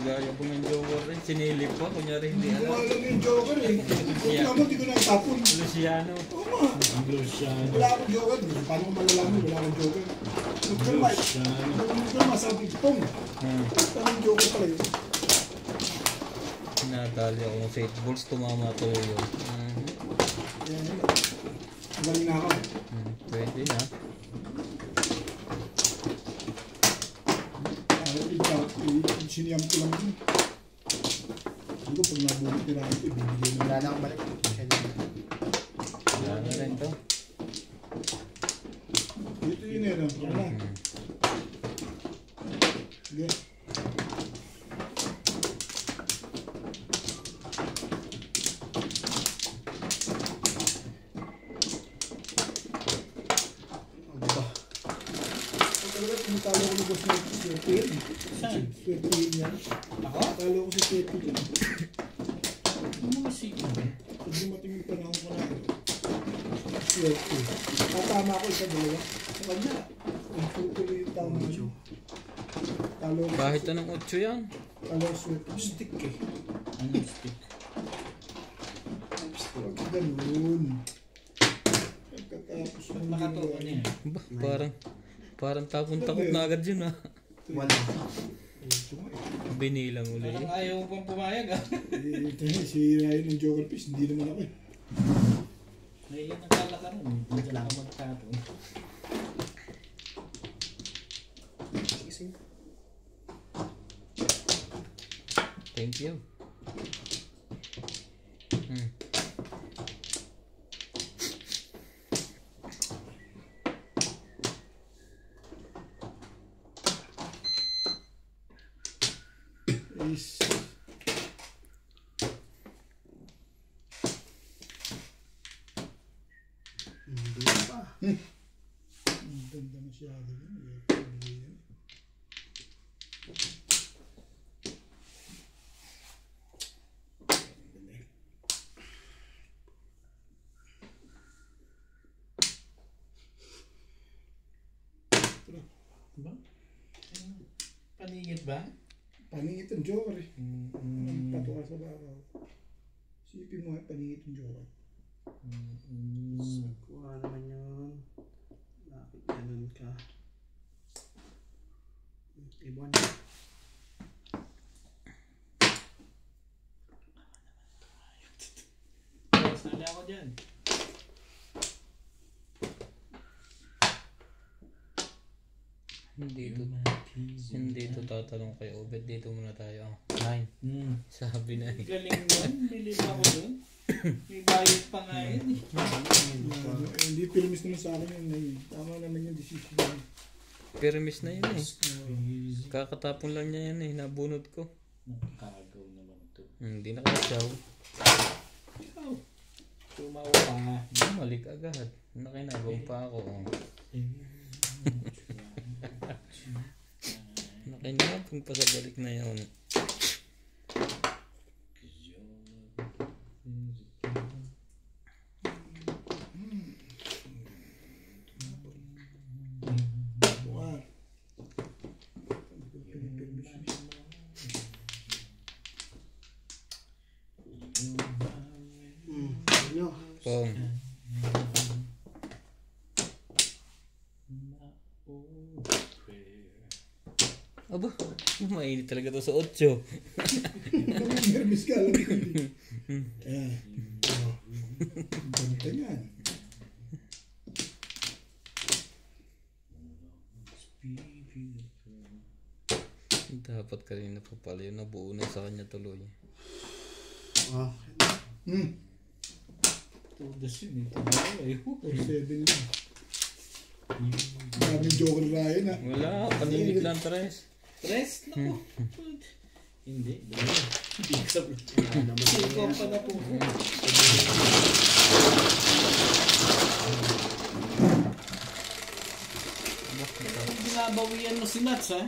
Gaya ko ng joker rin. Sinilip pa. Kunyari hindi Hindi ko alam. alam yung joker eh. Kung naman, hindi ko na itapon. Luciano. Oo nga. Ang Luciano. Wala akong joker. Paano ko malalaman? Wala akong joker. Huwag ka naman. Huwag ka naman sabi, pong. Paano yung joker pala yun? Natali ako ng 8 balls. Tumama tuloy yun. Yan, yan. Galing na ako. Pwede na. Siniyam ko lang yun. Siguro pag nabulit nila ito, ibibigay na. Wala na akong balik. Wala na rin to. Ito yun eh. Ano? Sige. boss na swerte. Saan? Swerte niya. Ako? Talo ko si swerte ko. Ano mo sige? Pag dumating yung panahon ko na swerte. Tatama ako isa dalawa. Sa kanya, ang tutuloy yung tama niyo. Talo ko. Kahit anong 8 yan. Talo ko swerte. Stick eh. Ano stick? Huwag ganun. Pagkatapos Ba't nakatuon niya? Ba, parang tapon-takot na agad yun ah. Wala. Binilang uli. Parang ayaw mo pang pumayag ah. Si Ryan ng Joker Fish, hindi naman ako eh. May nakala ka rin. Hindi ka magtapon. Sige. Thank you. Is Hindi pa. ang ganda masyado yun. Ba? Paningit ba? Paningit ang Joker eh. Ang patuka sa bakaw. Sipin mo paningit ang Joker. Kuha naman yun. Bakit ganun ka? Ibon. Sali ako dyan. Hindi ito tatanong kay Obed. Dito muna tayo. 9. Sabi na eh. Galing nun. Bili pa ako dun. May bayad pa nga yun eh. Hindi pirmis naman sa akin yun. Tama naman yung decision niya. Pero miss na yun eh. Kakatapon lang niya yan eh. Nabunot ko. Nakagaw naman ito. Hindi nakasyaw. Ikaw. Tumawa pa. Bumalik agad. Nakinagaw pa ako. Nakinabang pa sa balik na yun. Buwan. Ano? Pong. Aba, mainit talaga to sa 8. Pirmis ka alam ko yun. Ayan. Ganda yan. Dapat kanina pa pala yun. Nabuo na sa kanya tuloy. Ah, Tudas yun. Ito na ako eh. 7 lang. Maraming Joker Ryan ah. Wala, paningit lang 3. Rest na ko. Hindi. Hindi ka sabi. wala naman Ikaw yan. pa na po. Binabawian mo si Nats ha?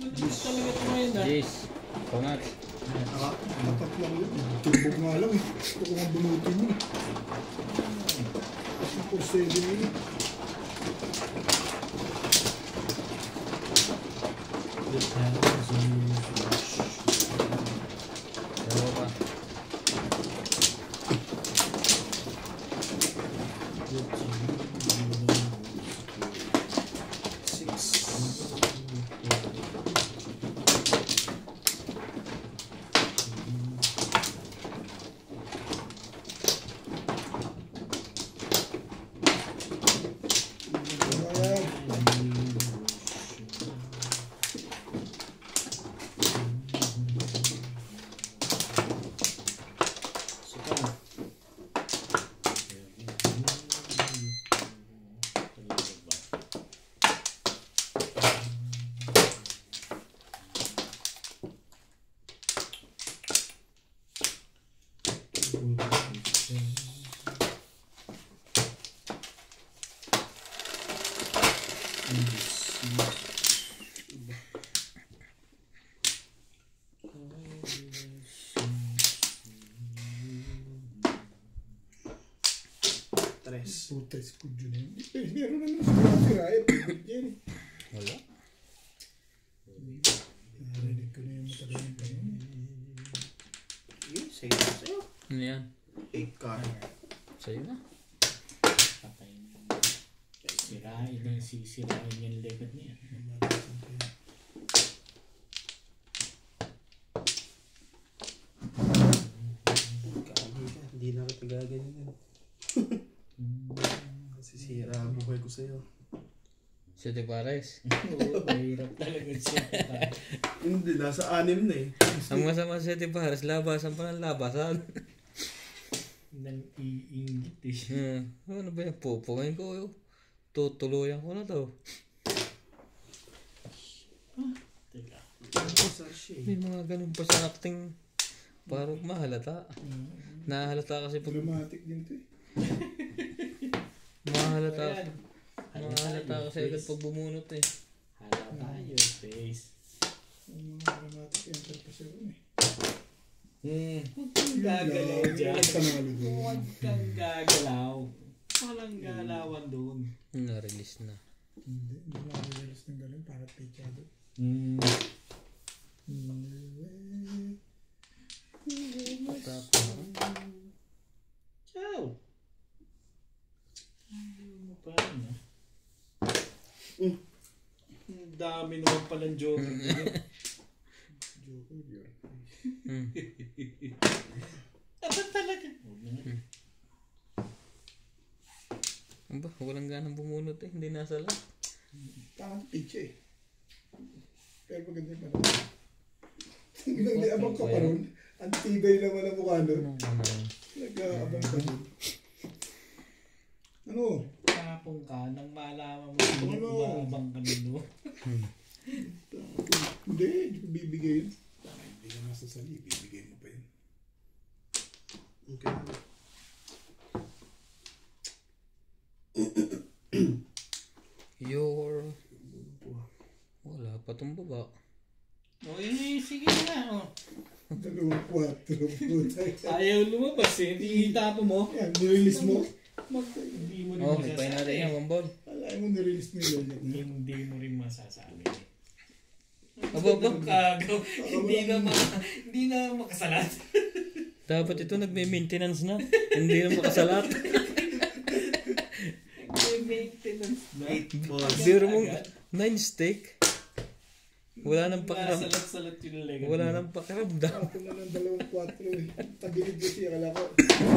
Mabilis talaga ito ngayon ha? Yes. Pangat. Tapat lang yun. Tumbok nga lang eh. Ito ko nga bunutin mo. Kasi 4-7 yun eh. Dalawa pa. Ayan. Puta, squid yun eh. Meron na naman si Ryan. Favorite niya yun eh. Wala. Narinig ko na yung matagal yung ganyan eh. Yun, sa'yo. Ano yan? 8 card. Sa'yo na. Patay na. Sirain na sisirain yung legat niya. Hindi na kita gaganyan. Sisira ang buhay ko sa'yo. Sete Pares. Oo, mahirap talaga siya. Hindi, nasa 6 na eh. Ang masama sa Sete Pares, labasan pa ng labasan. Nang iingit eh. Ano ba yan? Pupungin ko yun. Tutuluyan ko na to. Teka. May mga ganun pa sa acting. Parang mahalata. Nahalata kasi pag... Dramatic din to eh. Mahalata. Mahalata kasi agad pag bumunot eh. Hala tayo, face. Ang mga dramatic enter pa siya rin eh. Huwag kang gagalaw dyan. Panalo doon. Huwag kang gagalaw. Walang galawan doon. Na-release na. Hindi makarelis ng ganun para pechado. Ciao! Ayaw mo pa rin ah. Ang dami naman palang joker. Joker yun. Dapat talaga. Ano ba? Walang ganang bumunot eh. Hindi nasa lang. Tangan pecha eh. Pero maganda yung panalo. Nag-abang ka pa ron. Ang tibay naman ang mukha nun. Nag-abang ka ron. Ano? Kapong ka nang malaman mo hindi Ano? umabang ka nino. Hindi, hindi ko bibigay yun. Hindi ka masasali, bibigay mo pa yun. Okay. Your... Wala pa tong baba. Uy, sige na. Oh. 2-4. Puta. Ayaw lumabas eh. Hindi itapo mo. Yan, nirelease mo. Hindi mo rin Oh, hipay natin yan, Mambol. Alay mo nirelease mo yung logat niya. Hindi mo rin masasabi. Aba, Kagaw. Hindi na makasalat. dapat ito nagme-maintenance na. Hindi na makasalat. May maintenance na. 8 balls. Biro mo, 9 steak. Wala nang pakiramdam. Salat-salat yung legat. Wala nang pakiramdam. Ako na ng 2-4 eh. Tagilid ko siya, akala ko.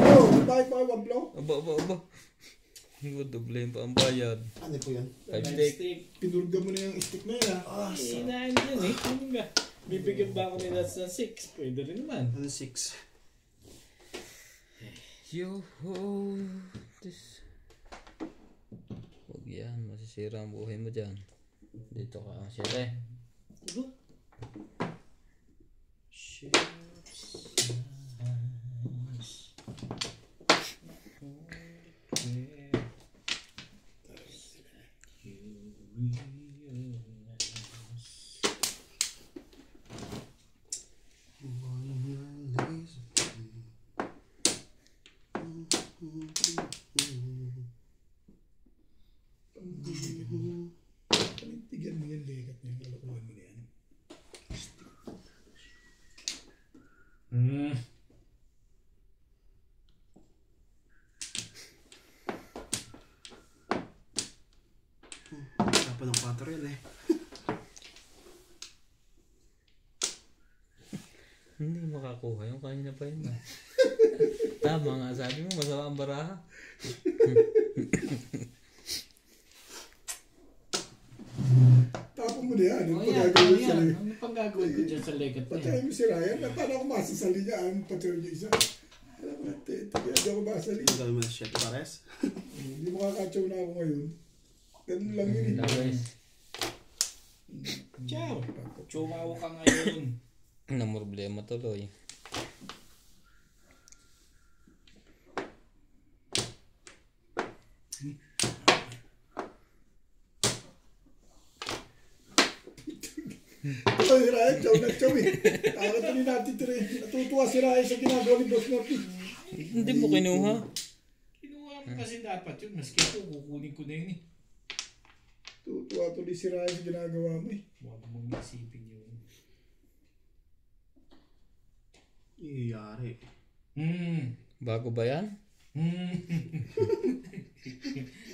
Oh, bakit pa kayo mag-blow? Aba. Doble pa ang bayad. Ano po yan? 5 steak. Pinurga mo na yung stick na yan ah. Inahan yan eh. Ano ba? Bibigyan ba ako nila sa 6? Pwede rin naman. Ano 6? Yo, this... Huwag yan, masisira ang buhay mo dyan. Dito ka, 7. Diba? Panintigan mo yan, legat niya. Kalokohan mo na yan. Wala pa ng 4 yan eh. Hindi makakuha yung kanina pa yun. Tama nga, sabi mo, masama ang baraha. Tapon mo na yan. Ano Oh, pa yan. gagawin sa legat? Ano pang gagawin ko dyan sa legat na yan? Patay mo si Ryan. Paano ako masasali niya? Ang patay niya isa. Alam mo natin. Hindi ako masasali. Ano gawin mo na 7 pares? Hindi makakatsaw na ako ngayon. Ganun lang yun. Guys, Ciao! Chumawa ka ngayon. na problema tuloy. Ito si Ryan. Tsaw na tsaw eh. Kakatuloy natin ito eh. Natutuwa si Ryan sa ginagawa ni Boss Murphy. Hindi mo kinuha. Kinuha mo kasi dapat yun. Maski ako, kukunin ko na yun eh. Tuwa tuloy si Ryan sa ginagawa mo eh. Huwag mong isipin yun. Iyari. Bago ba yan?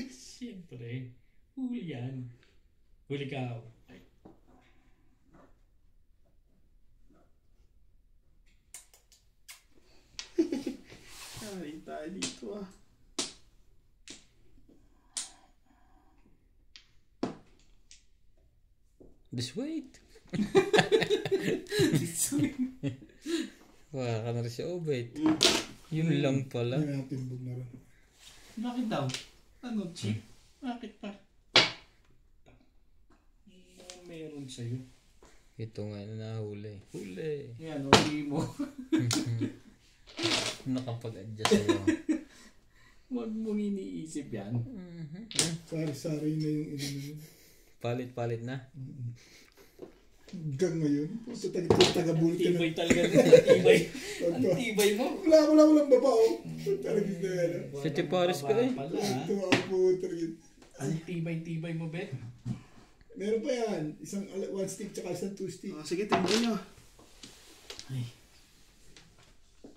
Siyempre. Huli yan. Huli ka. Ay. Ay, tayo dito ah. This wait. Wala ka na rin siya, Obet. Yun lang pala. Ano yung timbog na rin. Bakit daw? Ano, Chief? Bakit pa? Meron sa'yo. Ito nga na nahuli. Huli. Yan, huli mo. Nakapag-adjust sa'yo. Huwag mong iniisip yan. Sari-sari na yung ino yun. Palit-palit na. Hanggang ngayon. Puto taga-bulot ka na. Tibay talaga. Tibay. Ang tibay mo. Walang baba oh. Talagang na yan. Sa Chiparis ka eh. Pala, ha? Tuwa po talagang. Ang tibay-tibay mo, Bet. Meron pa yan. Isang 1 stick tsaka isang 2 stick. Oh, sige, tingnan nyo. Ay.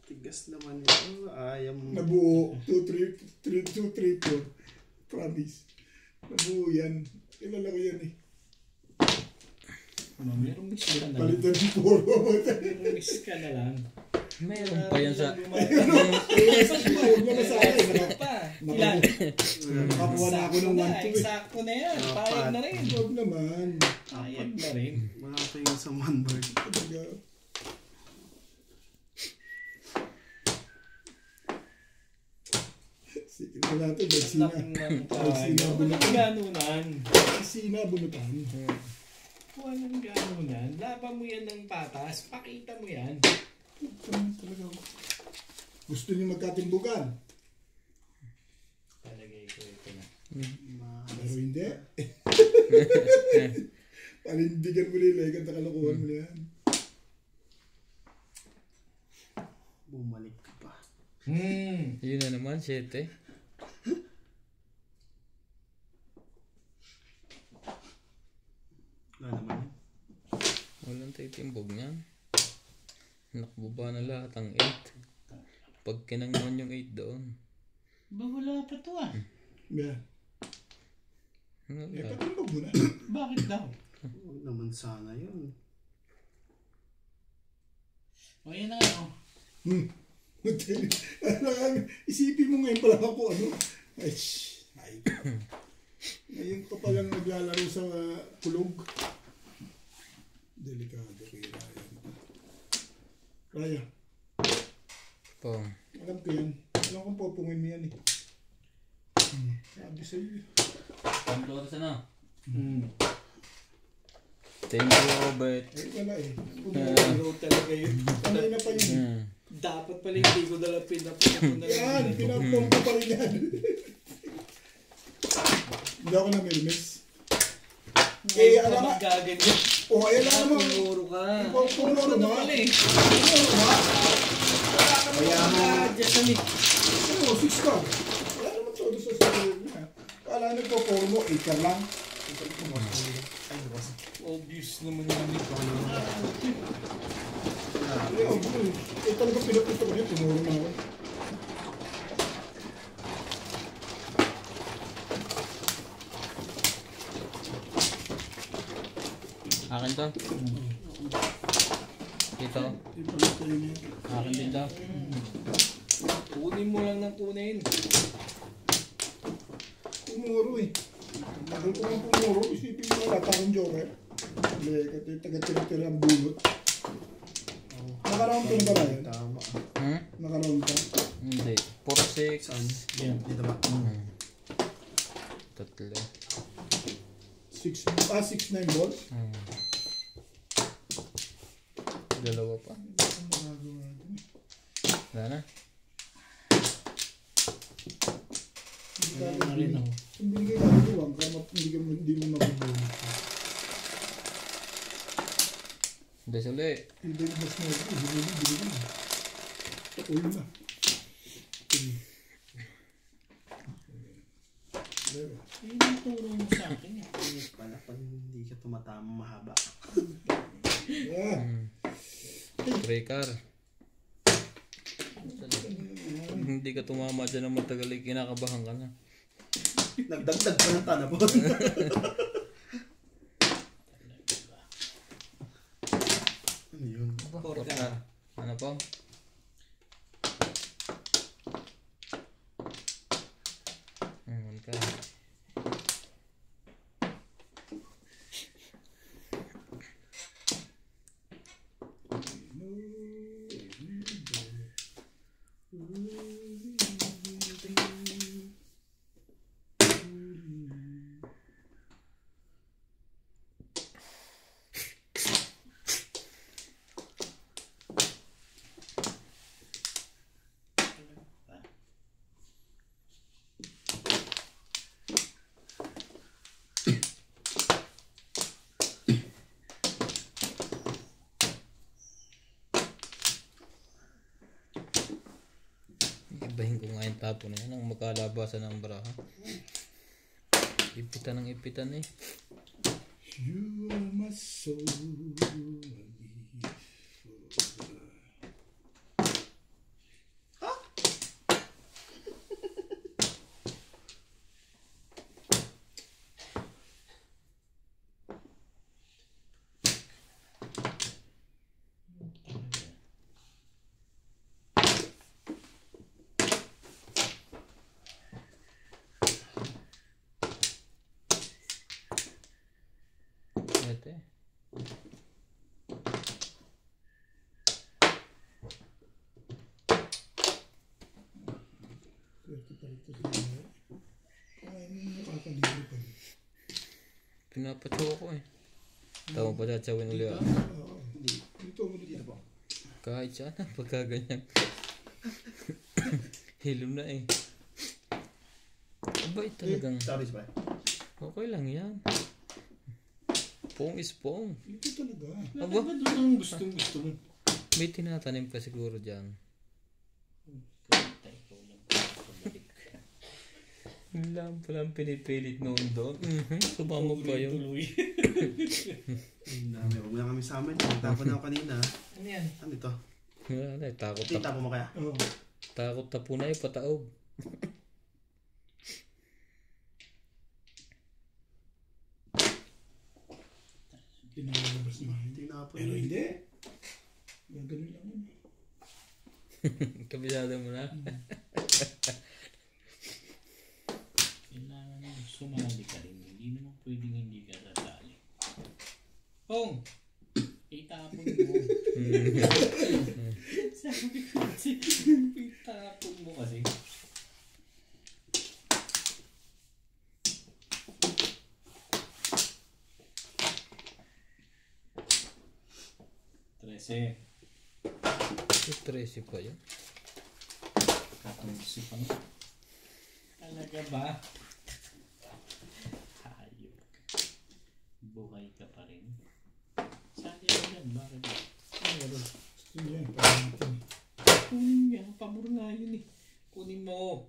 Tigas naman ito. Ayaw mo. Nabuo. 2, 3, 4. Promise. Nabuo yan. Kilala ko yan eh. Merong miss ka na lang. Palitan ng puro. Merong miss ka na lang. Meron pa yan sa... Huwag na masaya eh. Ilan? Nakakuha na ako ng 1, 2 eh. Sakto na yan. Payag na rin. Huwag naman. Payag na rin. Mga tingin sa one bird. Talaga. Sige na natin. Bagsina. Laking ng Bagsina tayo. bunutan. Walang ganunan. Bagsina bunutan. Walang ganunan. Laban mo yan ng patas. Pakita mo yan. Talaga. Gusto niyo magkatimbugan. Palagay ko ito na. Pero hindi. Panindigan mo nila. Ganda kalokohan mo na yan. Bumalik ka pa. Yun na naman, 7. Wala naman yun. Walang titimbog niyan. Nakababa na lahat ang 8. Pag kinangon yung 8 doon. Ba wala pa to ah. Yeah. Katimbog mo na. Bakit daw? Huwag naman sana yun. O yan na nga oh. Isipin mo ngayon pala ako ano. Ay, ngayon pa palang naglalaro sa kulog. Delikado kay Ryan. Raya, Pong. alam ko yan. Alam kong popungin mo yan eh. Sabi sa'yo. Pang-flores ano? Thank you, Obet. Eh wala eh. Laro talaga yun. Kanina pa yun. Dapat pala hindi ko dala pinapunta na Yan, pinapumpa pa rin yan. Hindi ako na melmes. Eh, alam alam nga. gaganyan. O, ayan lang mo. Pumuro ka. Pumuro na mo. pala eh. Pumuro mo. Kaya mo. Diyan eh. Ano, 6 ka. Wala naman todo sa sarili niya. Kala nagpo-puro mo, 8 ka lang. Obvious naman yung nito. Eh, talaga pinapunta ko niya, pumuro na ako. Akin to. Dito. Akin din to. Kunin mo lang ng kunin. Pumuro eh. Tagal ko ng pumuro, isipin mo wala parang joker. Taga-tira-tira ang bunot. Nakaround ka na ba yan? Tama. Nakaround ka? Hindi. 4-6. Saan? Yan. Dito ba? Tatlo. 6-9 balls? Dalawa pa. Wala na. Wala na rin ako. Kung binigay ka ng uwang, hindi mo mabubunot. Des uli. Hindi mo mas mo, binigay. Uy na. Pero, Yun yung turo mo sa akin eh. Init pala pag hindi ka tumatama mahaba. yeah. Breaker. Hindi ka tumama dyan ng matagal, kinakabahan ka na. Nagdagdag pa ng tanabon. Ano yun? Porka. Ano po? Ayan ka. Ibahin ko nga yung tapo na yan ang magkalabasan ng baraha. Ipitan ng ipitan eh. You are my soul. Ito eh. Swerte pa ito sa mga. Ay, nakakalibre pa rin. Pinapatsaw ko eh. Tawag pa tsawin ulit ako. Oo. Dito mo dito po. Kahit saan na pagka ganyan. Hilom na eh. Abay talagang Sorry, ba? okay lang yan. Pong is pong. Ito talaga. Aba, Ano doon ang gustong-gusto mo? may tinatanim ka siguro dyan. Ikaw lang pumalik. Yun lang palang pinipilit noon doon. Sumama pa yun. Tuloy. Dami. Huwag na kami sa amin. Nagtapon na ako kanina. Ano yan? Ano ito? Wala na, takot Tita mo kaya? Oo. Takot tapo na eh, pataog. Tinalabas naman. Tinapon. Pero hindi. Gaganon lang yun. Kabisado mo na. Kailangan mo sumali ka rin. Hindi naman pwedeng hindi ka sasali. Pong! Itapon mo. Sabi ko kasi, itapon mo kasi. Trese. 13 pa yun. 14 pa nga. Talaga ba? Hayop. Buhay ka pa rin. Saan yan yan? Bakit? Pero, gusto niya. Parang natin. Kunin niya. Pamor nga yun eh. Kunin mo.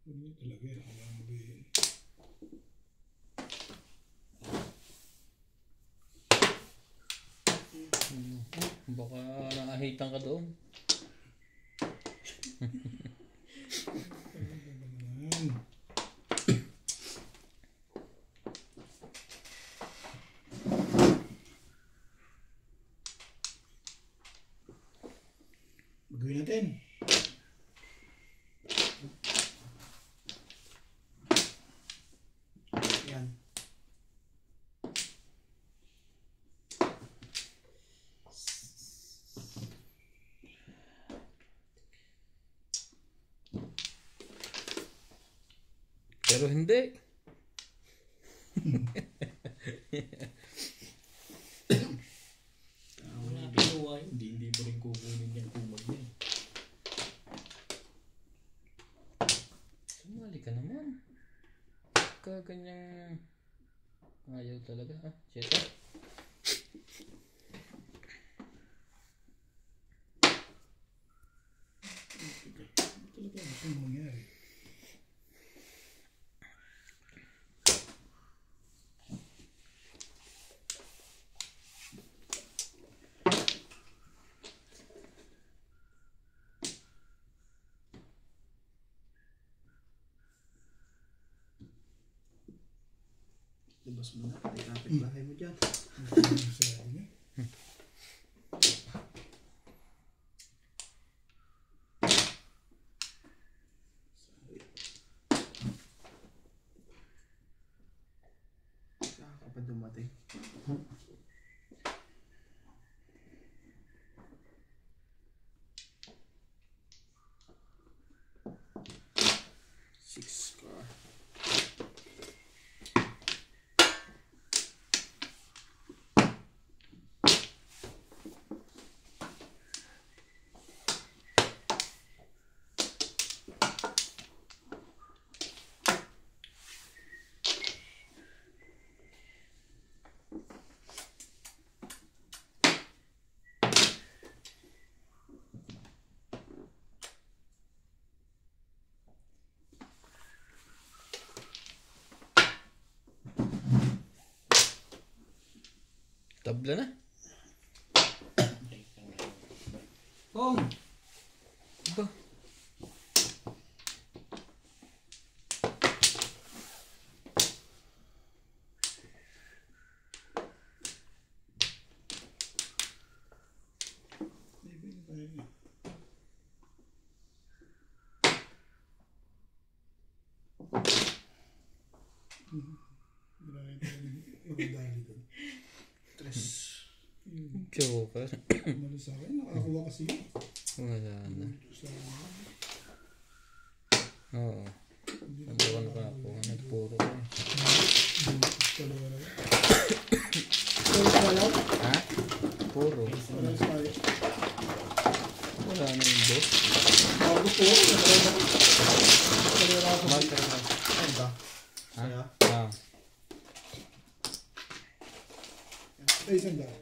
Hindi talaga. Alam mo ba yun? Baka naahitan ka doon. Gaganon. Gagawin natin. Yan. Pero hindi. Wala ginawa yun. Hindi mo rin kukunin yung kumag niya. Sumali ka naman. Kaganyang ayaw talaga. Ah, shit. Talaga gusto mo mangyari. Labas mo na, pati kapit-bahay mo dyan. Sayang niya. Saka ka pa dumating. Six car. Tabla na. Pong! Ba? Tres. Joker. Ano sa akin? Nakakuha kasi yun. Wala na. Sa Oo. hindi na Ano ka nakakuha? Nagpuro ko. dalawa na lang. Pero tayo? Ha? Puro. Para tayo. Wala na yung boss. Bago po. Kalera ako. Marker na. Ano ba? Ha? Saya? Ah. Ay, isang daan.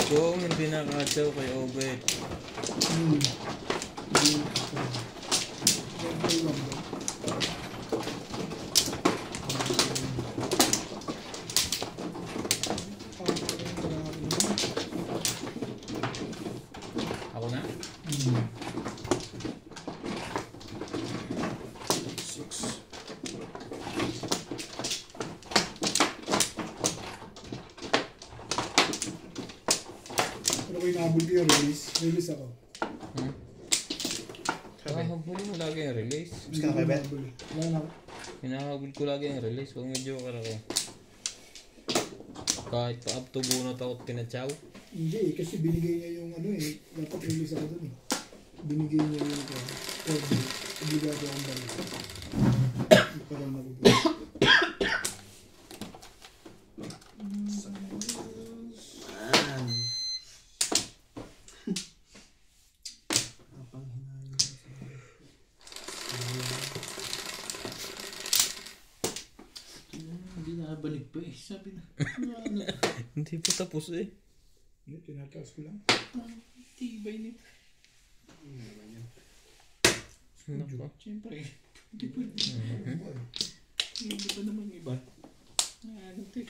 Kung hindi nakatsaw kay Obet. Ako na? Six. Pero kayo nahabol ko yung release. Release ako. Hmm? Hinahabol mo lagi yung release. Mas ka kay Bet? Wala na ako. Hinahabol ko lagi yung release. Huwag medyo ako. Kahit pa up to bunot ako tinatsaw. Hindi, kasi binigay niya yung ano eh. Dapat release ako dun eh. Binigay niya yung order. Obligado akong balik. Parang nabubuhay. Man. Apang hinahin mo sa Hindi nakabalik pa eh. Sabi na. Ano? Hindi pa tapos eh. Hindi, tinataas ko lang. Tibay nito. Nako. Siyempre. Hindi pa. Hindi pa naman iba. Ano ito eh.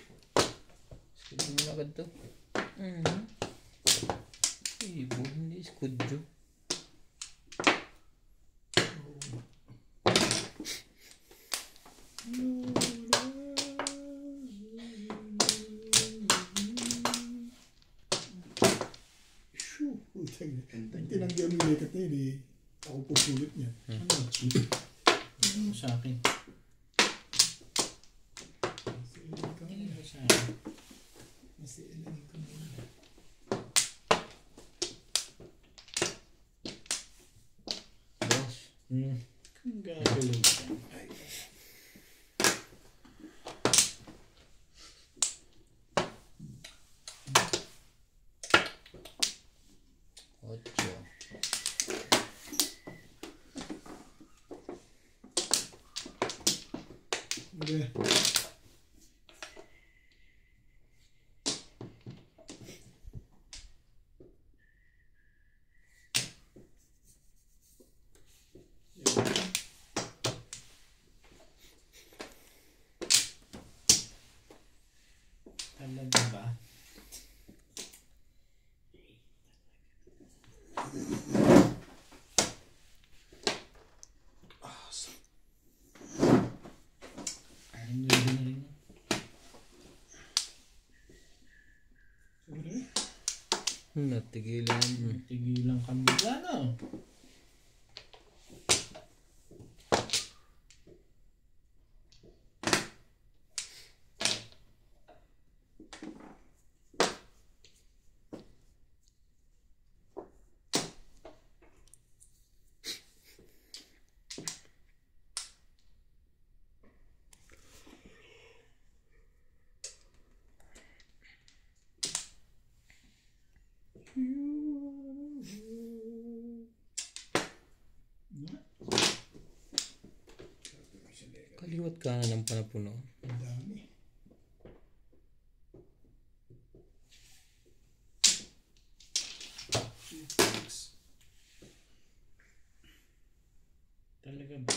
Sige mo na agad to. Ibo, hindi skudyo. Shoo! Putang ina. Tinanggihan mo yung lekat na yun eh. Ako pupulot niya. Ano? Ano mo sa akin? Ano mo sa akin? Kasi ilan ko na yun. Boss. Kung gagawin ka. Ocho. Hindi. Alam mo ba? Anong gawin na rin? Natigilan. Tigilan kami bigla, no? Kaliwat kanan ng panapuno. Ang dami. Talaga ba?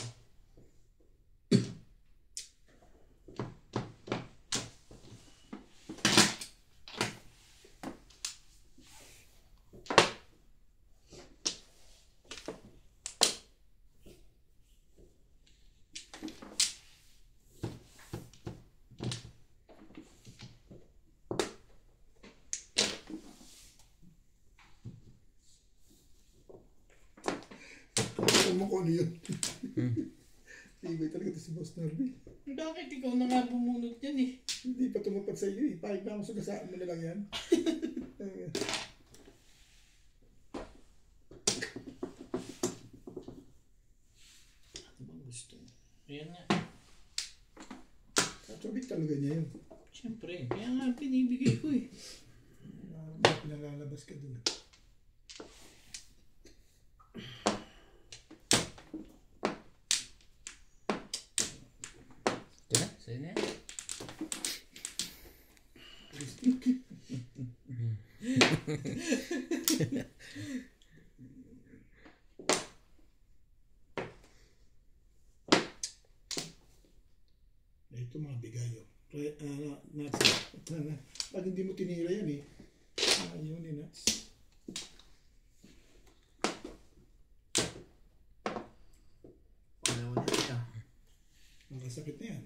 Alam mo kung ano yun. Ibay talaga ito si Boss Norby. Bakit ikaw na nga bumunot yan eh? Hindi pa tumapat sa iyo eh. Pahig na ako sa gasaan mo na lang yan. Ano bang gusto mo? Ayan nga. Katsobit talaga niya yun. Siyempre, kaya nga pinibigay ko eh. Pinalalabas ka dun. Ito na, sa'yo na yan. Ito mga bigayo. Pag hindi mo tinira yan eh. Yun eh, nuts. Ayaw niya siya. Makasakit na yan.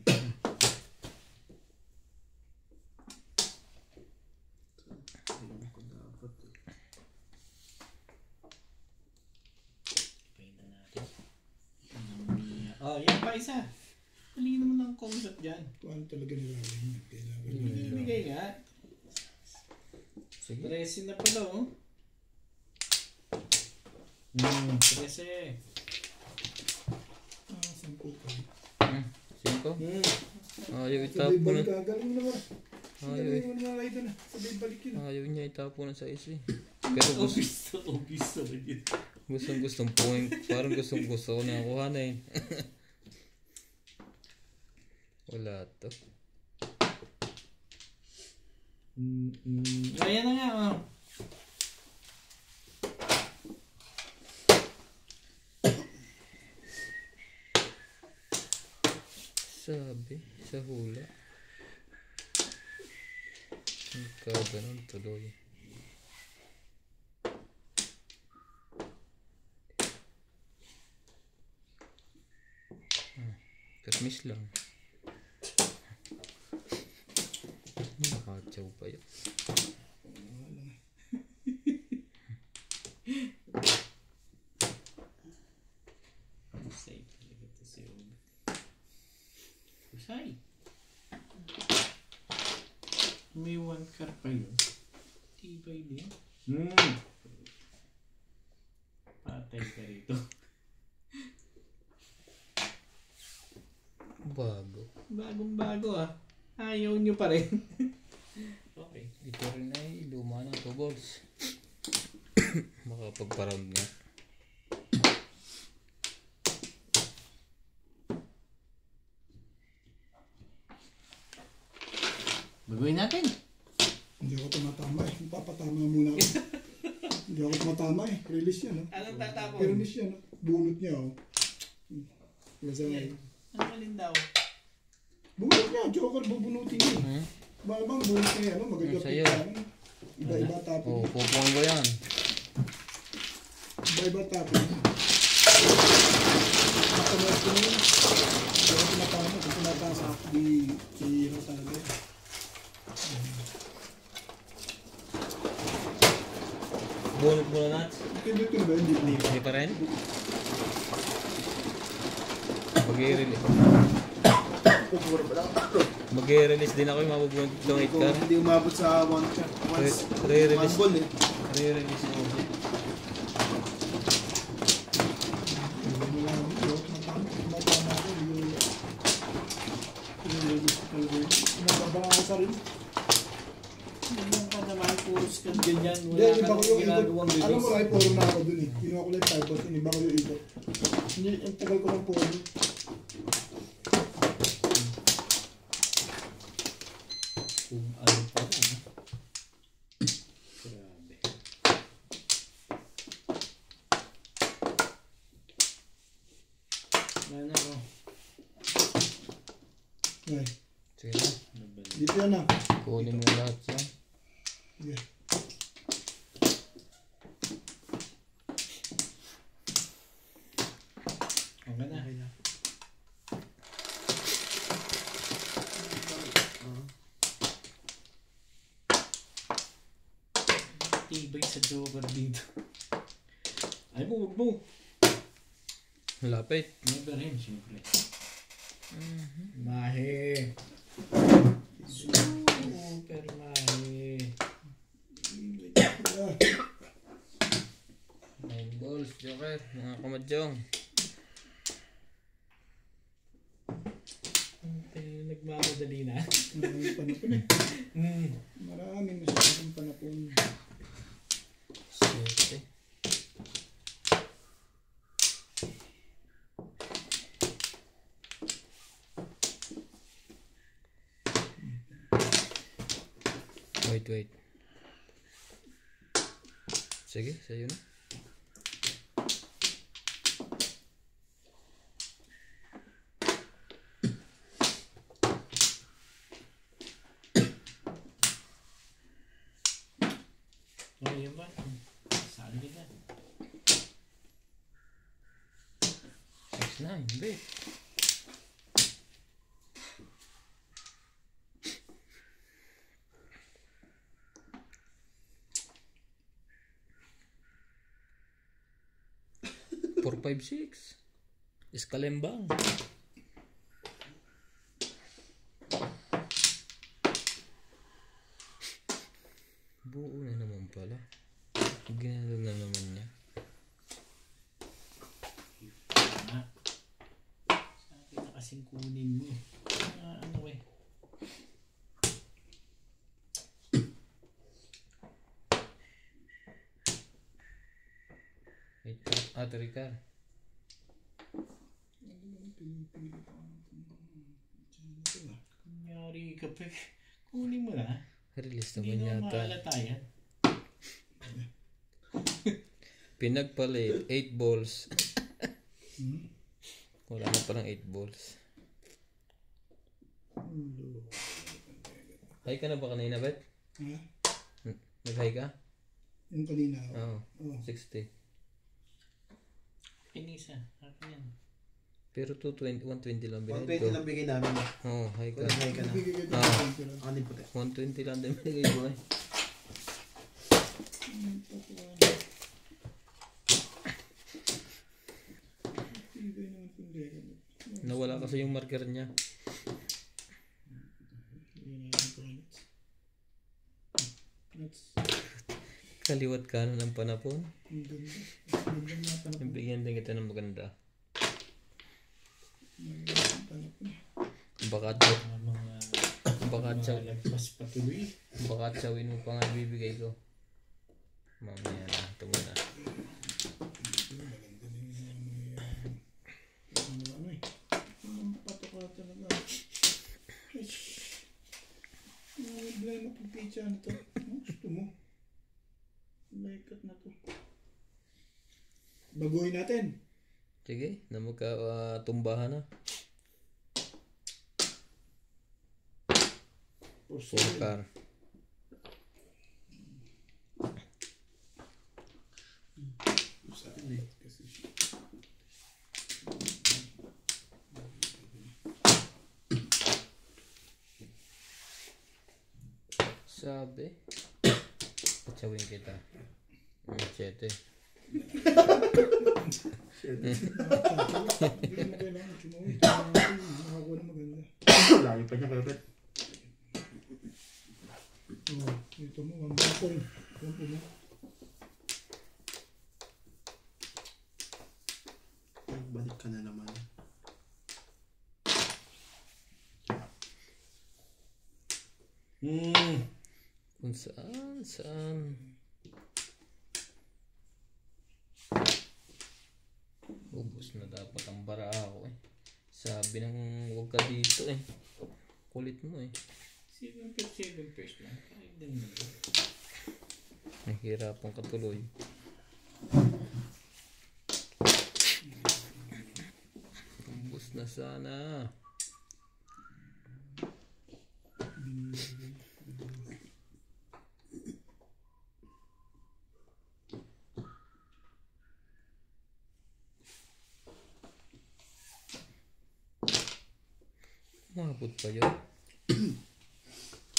Ayaw ko dapat eh. Pay na natin. Oh, yan pa isa. Mali naman ang concept dyan. Paano talaga nilalagay yan? Kailangan Pinibigay nga. Sige. 13 na pala oh. 13. sampu pa. 5. Ayaw Sabay itapo na. balik ka. Galing mo naman. Ayaw, Galing mo naman ito na. Sabay balik yun. ayaw niya itapo na sa isa eh. Pero Obvious naman yun. gustong point. Parang gusto ko niya kuhanin. Wala to. Ayan na nga oh. Sabi, sa hula. Ganun tuloy. Permis lang. Nakatsaw pa yun. Safe talaga ito si Obi. Kusay. May 1 car pa yun. Tibay din. Patay ka rito. Bago. Bagong bago ah. Ayaw nyo pa rin. Okay. Ito rin ay luma na to, balls. Makapagpa-round na. Baguhin natin. Hindi ako tumatama eh. Papatama muna ako. Hindi ako tumatama eh. Release yan. Oh. Anong tatapon? Release yan. Oh. Bunot niya. Oh. Kasi Yan. Ano alin daw? bunot niya. Joker bubunutin niya. Babang buhay kayo, ano, maganda Sa'yo. pizza. Iba-iba topping. Oh, pupuan ko yan. Iba-iba topping. Matamas ko yun. Kaya tinatama, kung tinatasa, di hihiro talaga. Bunot mo na nuts. Ito ba, hindi pa. Hindi pa rin? Mag-i-release din ako yung mabubunod ng 8 car. Hindi umabot sa one Re-release. ball eh. Re-release mo. Nagabang ako sa rin. Yung ka naman, puro skill ganyan. Hindi, Wala iba ka ko nang yung ginagawang ikot. Alam mo, release. right poro na ako dun eh. Kinuha ko lang yung typos, iba ko yung ikot. Hindi, ang tagal ko ng poro. Kung ano pa rin. Ha? Grabe. Ano ko? Ay, Sige na. dito yan ah. Kunin mo lahat yan. Sige. Okay na. Tibay sa joker dito. Ay mo, wag mo. Lapit. Never him, siyempre. Mahe. Super mahe. Ah, 9 balls, Joker. Mga kamadyong. Nagmamadali na. maraming panapon eh. Maraming masyadong panapon. Siyete. Wait. Sige, sa'yo na. Oh, yun ba? Saan ka na? 6-9, bet. Four, 5, 6. Iskalembang. Buo na naman pala. Ginalo na naman niya. Sa akin na kasing kunin mo eh. Ano eh. Wait, Ricar. Kunyari ka pa. Kunin mo na. Release Hindi naman naman yata. maalata yan. Pinagpalit, 8 balls. Hmm? Wala na palang 8 balls. Hi ka na ba kanina, Bet? Ha? Nag-hi ka? Yung kanina. Oo. Oh. 60. Pinisa. Akin yan. Pero 120 lang binigay 120 ko. lang bigay namin. Oo, hi ka. Kung ka na. Bigay ka Ah. dito. Ano yung puti? 120 lang din binigay ko eh. Nawala kasi yung marker niya. Kaliwat kanan ang panapon. Bigyan din kita ng maganda. Baka Lagpas patuloy. tsawin mo pa nga bibigay ko. Mamaya na. Ito muna. Gusto mo? Laikat na to. Baguhin natin. Sige, na magkatumbahan na. 4 car. Sabi. Patsawin kita. 7. Lagi pa niya kapit. Ito mo, ang bapong. Balik ka na naman. Kung saan. Ubus na dapat ang bara ako eh. Sabi nang huwag ka dito eh. Kulit mo eh. 7 first lang. Kahit din mo. Nahihirapan ka tuloy. Ubus na sana. Umabot pa yun.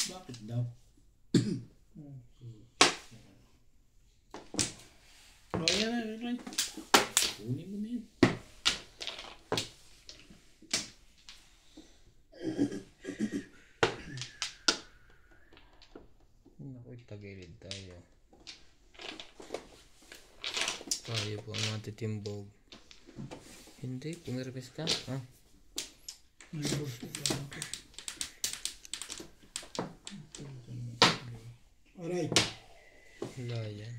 Bakit daw? Oh, yan na, Ray. Kunin mo na yan. Naku, tagilid tayo. Tayo po ang matitimbog. Hindi, pumirpis ka. Ha? Alright. Wala yan.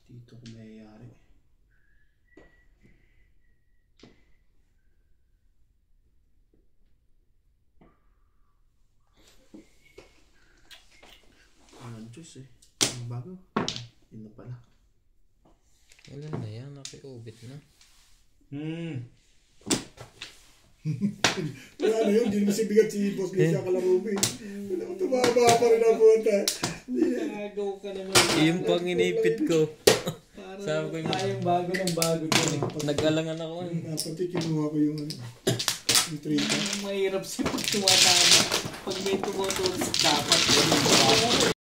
Dito ko mayayari. Ang choice eh. Ang bago. Yun na pala. Wala na yan, nakiubit na. Wala na yun, hindi naman si bigat si Boss Lisa kalaro mo eh. Tumaba pa rin ang puta. Nagaw ka naman. Yung pang inipit ko. Parang Sabi ko yung tayong bago ng bago dyan eh. nag-alangan ako eh. Pati kinuha ko yung yung 3 Ang mahirap siya pag tumatama. Pag may tumutulog dapat.